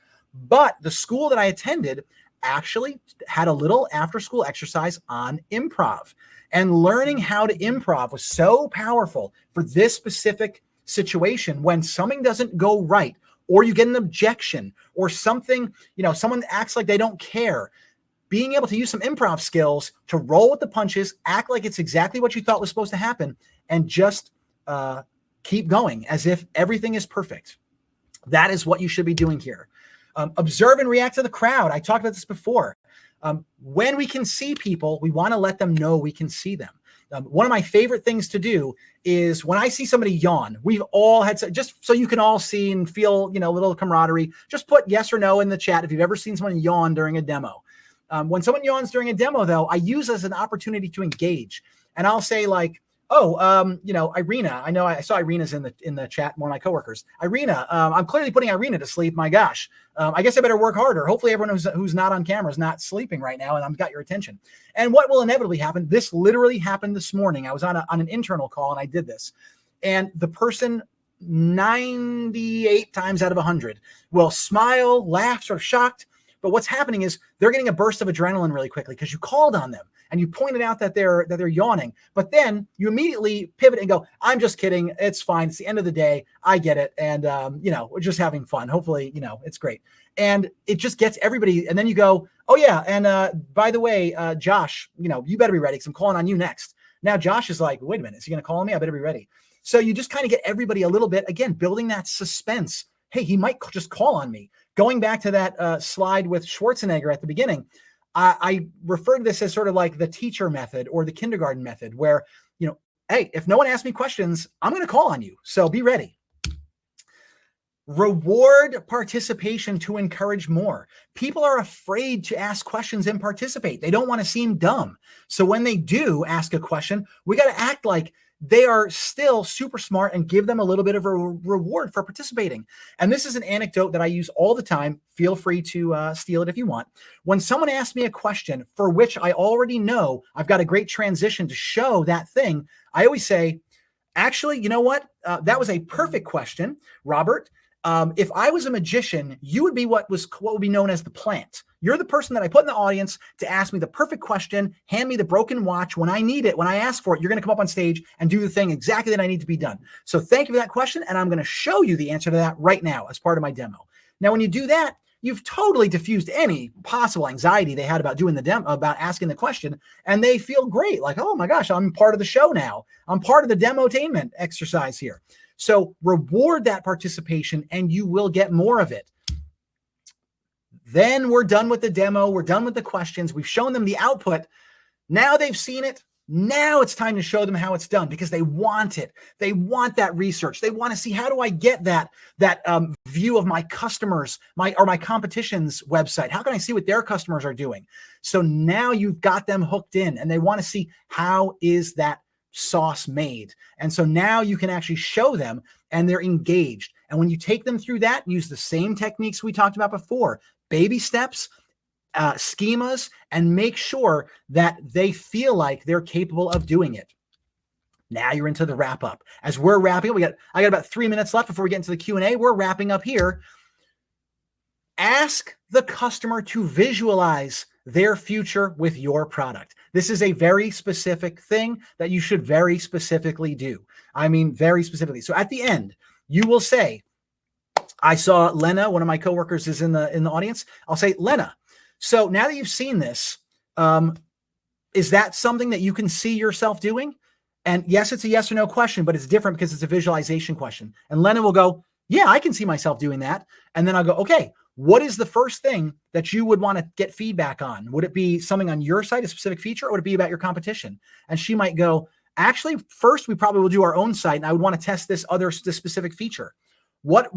A: But the school that I attended actually had a little after-school exercise on improv. And learning how to improv was so powerful for this specific situation. When something doesn't go right, or you get an objection, or something, someone acts like they don't care, being able to use some improv skills to roll with the punches, act like it's exactly what you thought was supposed to happen, and just keep going as if everything is perfect. That is what you should be doing here. Observe and react to the crowd. I talked about this before. When we can see people, we want to let them know we can see them. One of my favorite things to do is when I see somebody yawn, we've all had, just so you can all see and feel, a little camaraderie, just put yes or no in the chat if you've ever seen someone yawn during a demo. When someone yawns during a demo, though, I use as an opportunity to engage. And I'll say like, Irina, I saw Irina's in the chat, one of my coworkers. Irina, I'm clearly putting Irina to sleep. My gosh, I guess I better work harder. Hopefully everyone who's not on camera is not sleeping right now, and I've got your attention. And what will inevitably happen, this literally happened this morning. I was on an internal call and I did this. And the person 98 times out of 100 will smile, laugh, sort of shocked. But what's happening is they're getting a burst of adrenaline really quickly because you called on them and you pointed out that they're yawning. But then you immediately pivot and go, I'm just kidding. It's fine. It's the end of the day. I get it. And, we're just having fun. Hopefully, it's great. And it just gets everybody. And then you go, oh, yeah. And by the way, Josh, you better be ready because I'm calling on you next. Now, Josh is like, wait a minute. Is he going to call on me? I better be ready. So you just kind of get everybody a little bit, again, building that suspense. Hey, he might just call on me. Going back to that slide with Schwarzenegger at the beginning, I refer to this as sort of like the teacher method or the kindergarten method where, hey, if no one asks me questions, I'm going to call on you. So be ready. Reward participation to encourage more. People are afraid to ask questions and participate. They don't want to seem dumb. So when they do ask a question, we got to act like they are still super smart and give them a little bit of a reward for participating. And this is an anecdote that I use all the time. Feel free to steal it if you want. When someone asks me a question for which I already know I've got a great transition to show that thing, I always say, actually, you know what? That was a perfect question, Robert. If I was a magician, you would be what would be known as the plant. You're the person that I put in the audience to ask me the perfect question, hand me the broken watch when I need it, when I ask for it. You're going to come up on stage and do the thing exactly that I need to be done. So thank you for that question, and I'm going to show you the answer to that right now as part of my demo. Now, when you do that, you've totally diffused any possible anxiety they had about doing the demo, about asking the question, and they feel great. Like, oh my gosh, I'm part of the show now. I'm part of the demotainment exercise here. So reward that participation and you will get more of it. Then we're done with the demo. We're done with the questions. We've shown them the output. Now they've seen it. Now it's time to show them how it's done because they want it. They want that research. They want to see, how do I get that view of my customers, my competition's website? How can I see what their customers are doing? So now you've got them hooked in and they want to see, how is that sauce made? And so now you can actually show them and they're engaged. And when you take them through that, use the same techniques we talked about before, baby steps, schemas, and make sure that they feel like they're capable of doing it. Now you're into the wrap up. As we're wrapping up, I got about 3 minutes left before we get into the Q&A. We're wrapping up here. Ask the customer to visualize their future with your product. This is a very specific thing that you should very specifically do. I mean, very specifically. So at the end, you will say, I saw Lena, one of my coworkers is in the audience. I'll say, Lena, so now that you've seen this, is that something that you can see yourself doing? And yes, it's a yes or no question, but it's different because it's a visualization question. And Lena will go, yeah, I can see myself doing that. And then I'll go, okay, what is the first thing that you would want to get feedback on? Would it be something on your site, a specific feature, or would it be about your competition? And she might go, actually, first, we probably will do our own site, and I would want to test this specific feature. What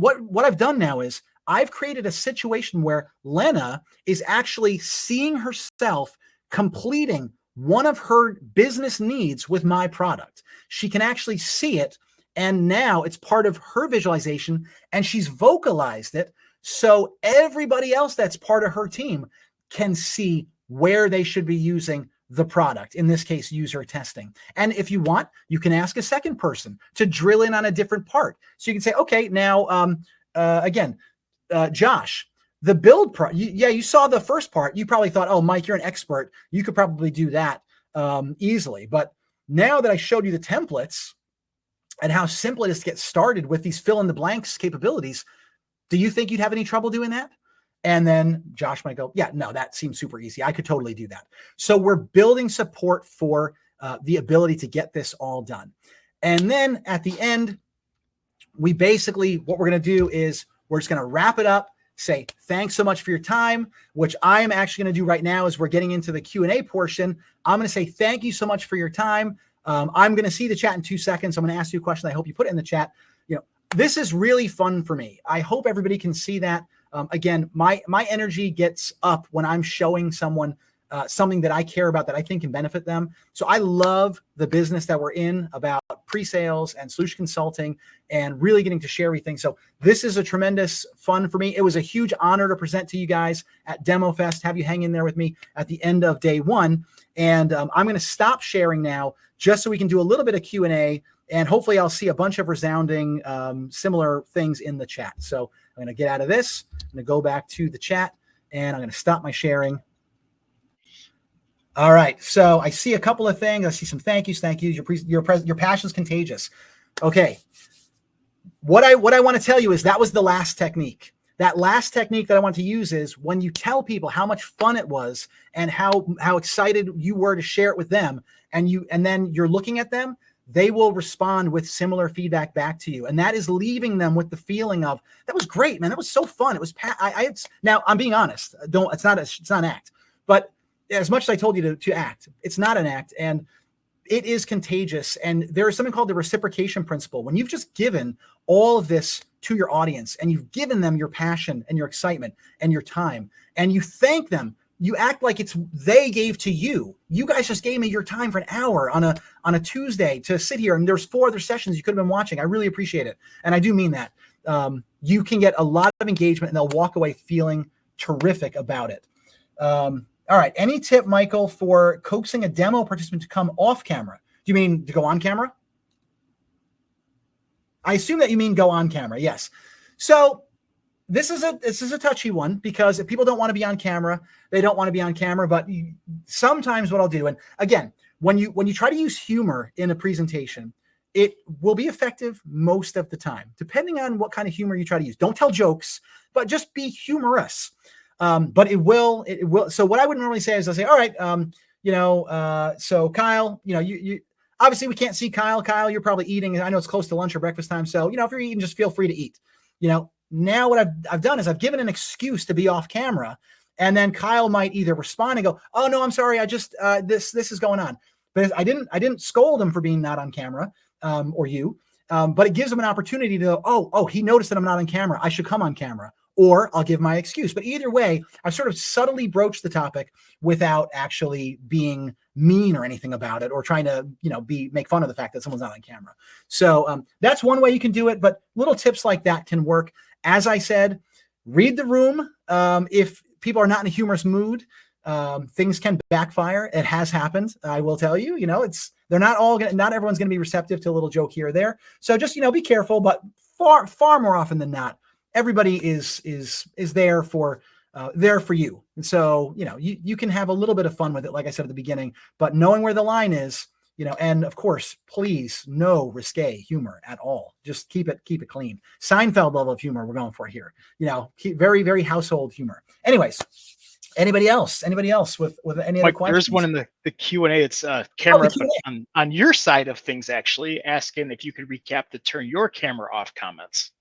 A: I've done now is I've created a situation where Lena is actually seeing herself completing one of her business needs with my product. She can actually see it, and now it's part of her visualization, and she's vocalized it. So everybody else that's part of her team can see where they should be using the product, in this case, user testing. And if you want, you can ask a second person to drill in on a different part. So you can say, okay, now, Josh, the build part, you saw the first part. You probably thought, oh, Mike, you're an expert. You could probably do that easily. But now that I showed you the templates and how simple it is to get started with these fill in the blanks capabilities, do you think you'd have any trouble doing that? And then Josh might go, yeah, no, that seems super easy. I could totally do that. So we're building support for the ability to get this all done. And then at the end, we basically, what we're going to do is we're just going to wrap it up, say, thanks so much for your time, which I am actually going to do right now as we're getting into the Q&A portion. I'm going to say, thank you so much for your time. I'm going to see the chat in 2 seconds. I'm going to ask you a question. I hope you put it in the chat. This is really fun for me. I hope everybody can see that. Again, my energy gets up when I'm showing someone something that I care about, that I think can benefit them. So I love the business that we're in about pre-sales and solution consulting and really getting to share everything. So this is a tremendous fun for me. It was a huge honor to present to you guys at Demo Fest, have you hang in there with me at the end of day one. And I'm going to stop sharing now just so we can do a little bit of Q&A. And hopefully I'll see a bunch of resounding similar things in the chat. So I'm going to get out of this. I'm going to go back to the chat and I'm going to stop my sharing. All right. So I see a couple of things. I see some thank yous. Thank you. Your passion's contagious. Okay. What I want to tell you is that was the last technique. That last technique that I want to use is when you tell people how much fun it was and how excited you were to share it with them, and then you're looking at them, they will respond with similar feedback back to you. And that is leaving them with the feeling of, that was great, man. That was so fun. It was, now I'm being honest. It's not an act, but as much as I told you to act, it's not an act. And it is contagious. And there is something called the reciprocation principle. When you've just given all of this to your audience and you've given them your passion and your excitement and your time, and you thank them, you act like it's they gave to you. You guys just gave me your time for an hour on a Tuesday to sit here, and there's 4 other sessions you could have been watching. I really appreciate it. And I do mean that. You can get a lot of engagement and they'll walk away feeling terrific about it. All right. Any tip, Michael, for coaxing a demo participant to come off camera? Do you mean to go on camera? I assume that you mean go on camera. Yes. So this is a touchy one, because if people don't want to be on camera, they don't want to be on camera. But sometimes what I'll do, and again, when you try to use humor in a presentation, it will be effective most of the time, depending on what kind of humor you try to use. Don't tell jokes, but just be humorous. But it will. So what I would normally say is I'll say, all right, so Kyle, you obviously we can't see Kyle. Kyle, you're probably eating. I know it's close to lunch or breakfast time. So, if you're eating, just feel free to eat. Now what I've done is I've given an excuse to be off camera, and then Kyle might either respond and go, "Oh no, I'm sorry. I just this is going on." But I didn't scold him for being not on camera, or you. But it gives him an opportunity to go, oh, he noticed that I'm not on camera. I should come on camera, or I'll give my excuse. But either way, I sort of subtly broached the topic without actually being mean or anything about it, or trying to, make fun of the fact that someone's not on camera. So that's one way you can do it. But little tips like that can work. As I said, read the room. If people are not in a humorous mood, things can backfire. It has happened. I will tell you, not everyone's going to be receptive to a little joke here or there. So just, be careful, but far more often than not, everybody is there for you. And so, you can have a little bit of fun with it, like I said at the beginning, but knowing where the line is, and of course, please, no risque humor at all. Just keep it clean. Seinfeld level of humor we're going for here. Keep very, very household humor. Anyways, anybody else with any other questions?
B: There's one in the Q&A. It's camera on your side of things, actually asking if you could recap the turn your camera off comments.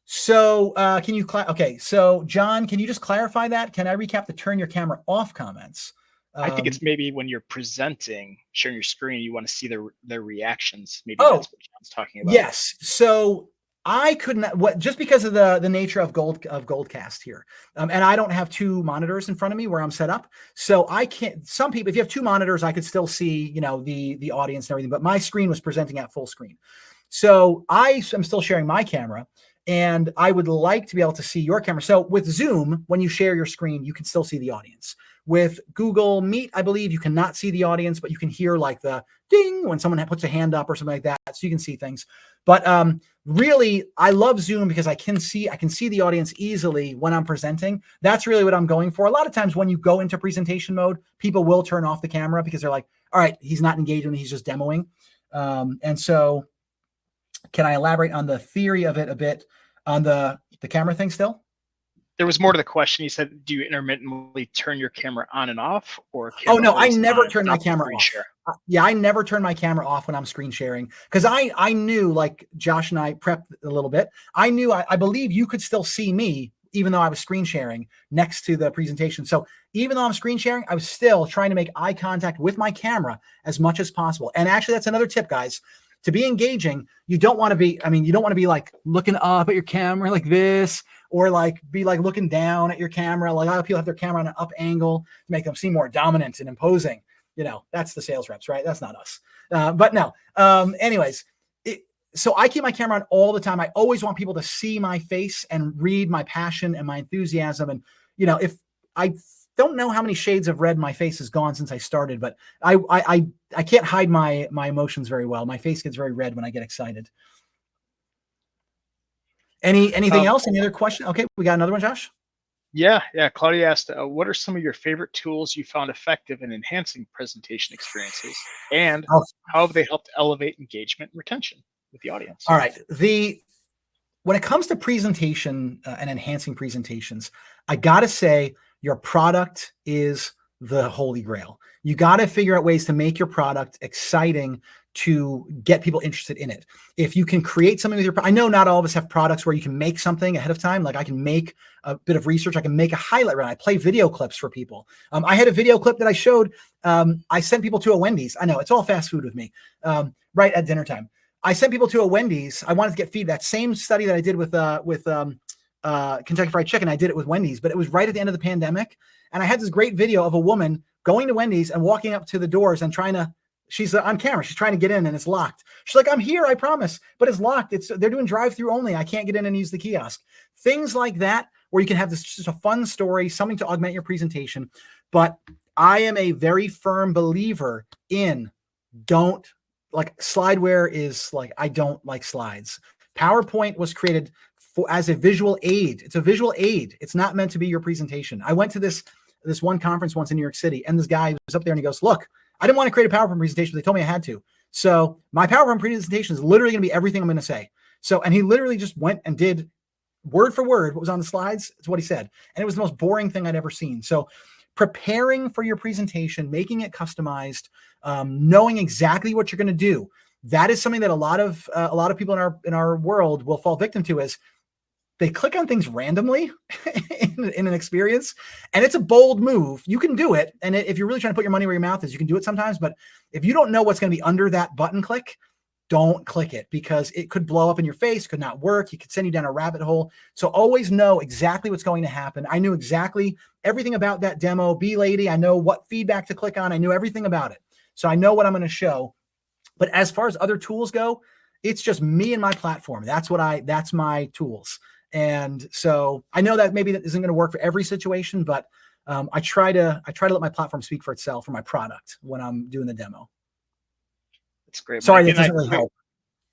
A: So can you okay, so John, can you just clarify that? Can I recap the turn your camera off comments?
B: I think it's maybe when you're presenting, sharing your screen, you want to see their reactions. Maybe
A: that's
B: what John's talking about.
A: Yes. So I could not, just because of the nature of Goldcast here, and I don't have two monitors in front of me where I'm set up, so I can't. Some people, if you have two monitors, I could still see the audience and everything, but my screen was presenting at full screen, so I am still sharing my camera. And I would like to be able to see your camera. So with Zoom, when you share your screen, you can still see the audience. With Google Meet, I believe you cannot see the audience, but you can hear like the ding when someone puts a hand up or something like that. So you can see things. But really, I love Zoom because I can see the audience easily when I'm presenting. That's really what I'm going for. A lot of times when you go into presentation mode, people will turn off the camera because they're like, all right, he's not engaging, he's just demoing. And so can I elaborate on the theory of it a bit on the camera thing still?
B: There was more to the question. He said, do you intermittently turn your camera on and off? Or
A: oh, no, I never turn my camera off. Yeah, I never turn my camera off when I'm screen sharing because I knew, like Josh and I prepped a little bit. I knew, I believe you could still see me even though I was screen sharing next to the presentation. So even though I'm screen sharing, I was still trying to make eye contact with my camera as much as possible. And actually, that's another tip, guys. To be engaging, you don't want to be like looking up at your camera like this, or like be like looking down at your camera. Like a lot of people have their camera on an up angle to make them seem more dominant and imposing. That's the sales reps, right? That's not us. But no. Anyways, so I keep my camera on all the time. I always want people to see my face and read my passion and my enthusiasm. And if I don't know how many shades of red my face has gone since I started, but I can't hide my emotions very well. My face gets very red when I get excited. Anything else? Any other question? Okay, we got another one, Josh.
B: Yeah. Claudia asked, what are some of your favorite tools you found effective in enhancing presentation experiences, and how have they helped elevate engagement and retention with the audience?
A: All right. When it comes to presentation and enhancing presentations, I got to say your product is the holy grail. You got to figure out ways to make your product exciting to get people interested in it. If you can create something with I know not all of us have products where you can make something ahead of time. Like I can make a bit of research. I can make a highlight reel. I play video clips for people. I had a video clip that I showed. I sent people to a Wendy's. I know it's all fast food with me, right at dinner time. I sent people to a Wendy's. I wanted to get feedback. That same study that I did with Kentucky Fried Chicken, I did it with Wendy's, but it was right at the end of the pandemic. And I had this great video of a woman going to Wendy's and walking up to the doors and she's on camera. She's trying to get in and it's locked. She's like, I'm here, I promise, but it's locked. They're doing drive-through only. I can't get in and use the kiosk. Things like that, where you can have this just a fun story, something to augment your presentation. But I am a very firm believer in slideware is like, I don't like slides. PowerPoint was created as a visual aid. It's a visual aid. It's not meant to be your presentation. I went to this one conference once in New York City, and this guy was up there and he goes, look, I didn't want to create a PowerPoint presentation, but they told me I had to. So my PowerPoint presentation is literally going to be everything I'm going to say. So, and he literally just went and did word for word what was on the slides. It's what he said. And it was the most boring thing I'd ever seen. So preparing for your presentation, making it customized, knowing exactly what you're going to do. That is something that a lot of people in our world will fall victim to, is they click on things randomly in an experience, and it's a bold move. You can do it. And if you're really trying to put your money where your mouth is, you can do it sometimes. But if you don't know what's going to be under that button click, don't click it, because it could blow up in your face, could not work. You could send you down a rabbit hole. So always know exactly what's going to happen. I knew exactly everything about that demo. B-Lady, I know what feedback to click on. I knew everything about it. So I know what I'm going to show. But as far as other tools go, it's just me and my platform. That's my tools. And so I know that maybe that isn't going to work for every situation, but I try to let my platform speak for itself, for my product, when I'm doing the demo.
B: That's great.
A: Sorry,
B: Mike.
A: that doesn't really help.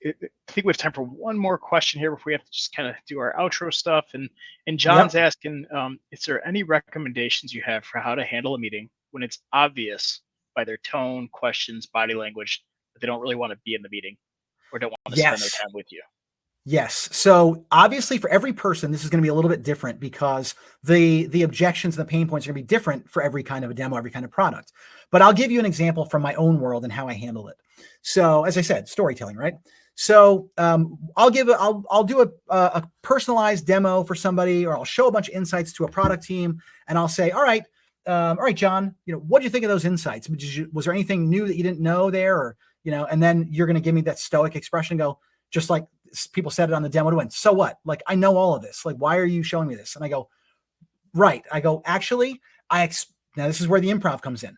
B: I think we have time for one more question here before we have to just kind of do our outro stuff. And John's asking, is there any recommendations you have for how to handle a meeting when it's obvious by their tone, questions, body language that they don't really want to be in the meeting or don't want to spend their time with you?
A: Yes. So obviously for every person, this is going to be a little bit different, because the objections and the pain points are going to be different for every kind of a demo, every kind of product. But I'll give you an example from my own world and how I handle it. So as I said, storytelling, right? So I'll do a personalized demo for somebody, or I'll show a bunch of insights to a product team, and I'll say, all right, John, what do you think of those insights? Was there anything new that you didn't know there, or and then you're going to give me that stoic expression and go, just like people said it on the demo to win. So what? Like, I know all of this. Like, why are you showing me this? And I go, right. I go, actually, now this is where the improv comes in.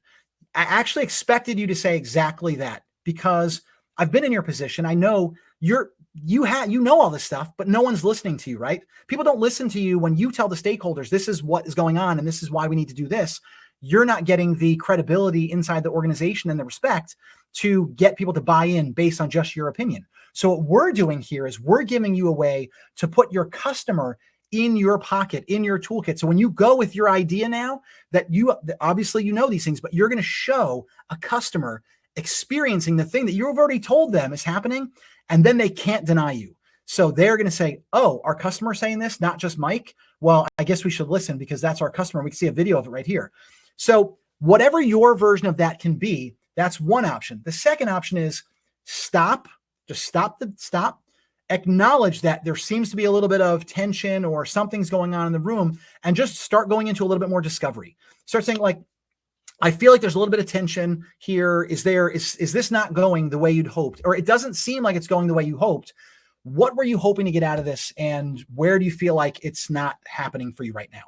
A: I actually expected you to say exactly that, because I've been in your position. I know you know all this stuff, but no one's listening to you, right? People don't listen to you when you tell the stakeholders, this is what is going on and this is why we need to do this. You're not getting the credibility inside the organization and the respect to get people to buy in based on just your opinion. So what we're doing here is we're giving you a way to put your customer in your pocket, in your toolkit. So when you go with your idea now, that obviously you know these things, but you're going to show a customer experiencing the thing that you've already told them is happening, and then they can't deny you. So they're going to say, oh, our customer's saying this, not just Mike. Well, I guess we should listen, because that's our customer. We can see a video of it right here. So whatever your version of that can be, that's one option. The second option is stop. Just stop. Acknowledge that there seems to be a little bit of tension or something's going on in the room, and just start going into a little bit more discovery. Start saying, like, I feel like there's a little bit of tension here. Is this not going the way you'd hoped? Or it doesn't seem like it's going the way you hoped. What were you hoping to get out of this? And where do you feel like it's not happening for you right now?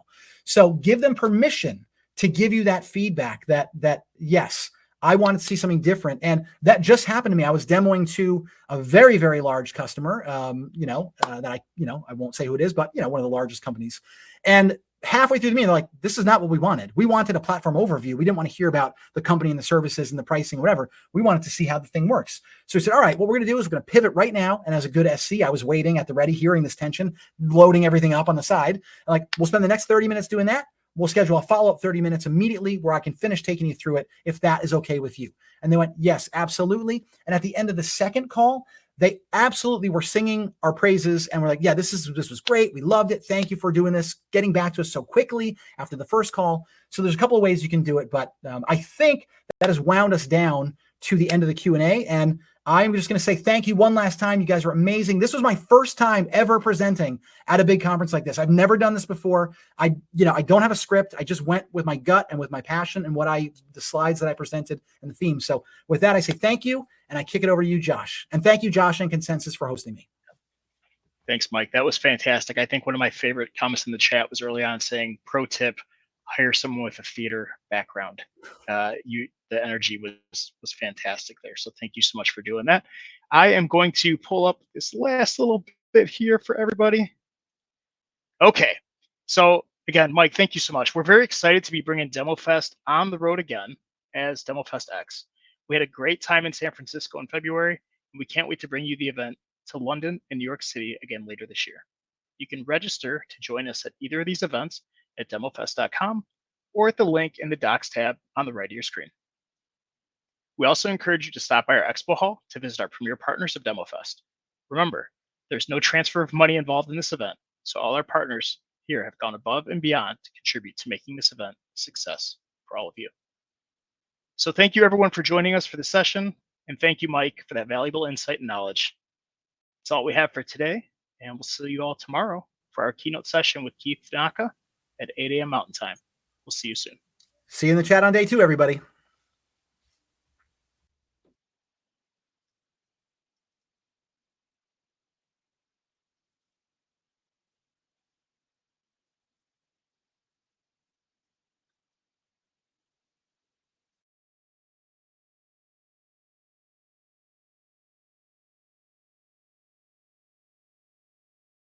A: So give them permission to give you that feedback that yes, I wanted to see something different. And that just happened to me. I was demoing to a very, very large customer, that I won't say who it is, but one of the largest companies. And halfway through the meeting, they're like, this is not what we wanted. We wanted a platform overview. We didn't want to hear about the company and the services and the pricing, or whatever. We wanted to see how the thing works. So we said, all right, what we're going to do is we're going to pivot right now. And as a good SC, I was waiting at the ready, hearing this tension, loading everything up on the side. Like, we'll spend the next 30 minutes doing that. We'll schedule a follow-up 30 minutes immediately where I can finish taking you through it, if that is okay with you. And they went, yes, absolutely. And at the end of the second call, they absolutely were singing our praises, and we're like, yeah, this was great. We loved it. Thank you for doing this, getting back to us so quickly after the first call. So there's a couple of ways you can do it, but I think that has wound us down to the end of the Q&A. And I'm just going to say thank you one last time. You guys were amazing. This was my first time ever presenting at a big conference like this. I've never done this before. I don't have a script. I just went with my gut and with my passion and the slides that I presented and the theme. So with that, I say thank you, and I kick it over to you, Josh. And thank you, Josh and Consensus, for hosting me.
B: Thanks, Mike. That was fantastic. I think one of my favorite comments in the chat was early on saying, pro tip, hire someone with a theater background. The energy was fantastic there. So thank you so much for doing that. I am going to pull up this last little bit here for everybody. Okay. So again, Mike, thank you so much. We're very excited to be bringing DemoFest on the road again as DemoFest X. We had a great time in San Francisco in February, and we can't wait to bring you the event to London and New York City again later this year. You can register to join us at either of these events at demofest.com or at the link in the Docs tab on the right of your screen. We also encourage you to stop by our expo hall to visit our premier partners of DemoFest. Remember, there's no transfer of money involved in this event, so all our partners here have gone above and beyond to contribute to making this event a success for all of you. So thank you everyone for joining us for the session, and thank you, Mike, for that valuable insight and knowledge. That's all we have for today, and we'll see you all tomorrow for our keynote session with Keith Naka at 8 a.m. Mountain Time. We'll see you soon.
A: See you in the chat on day 2, everybody.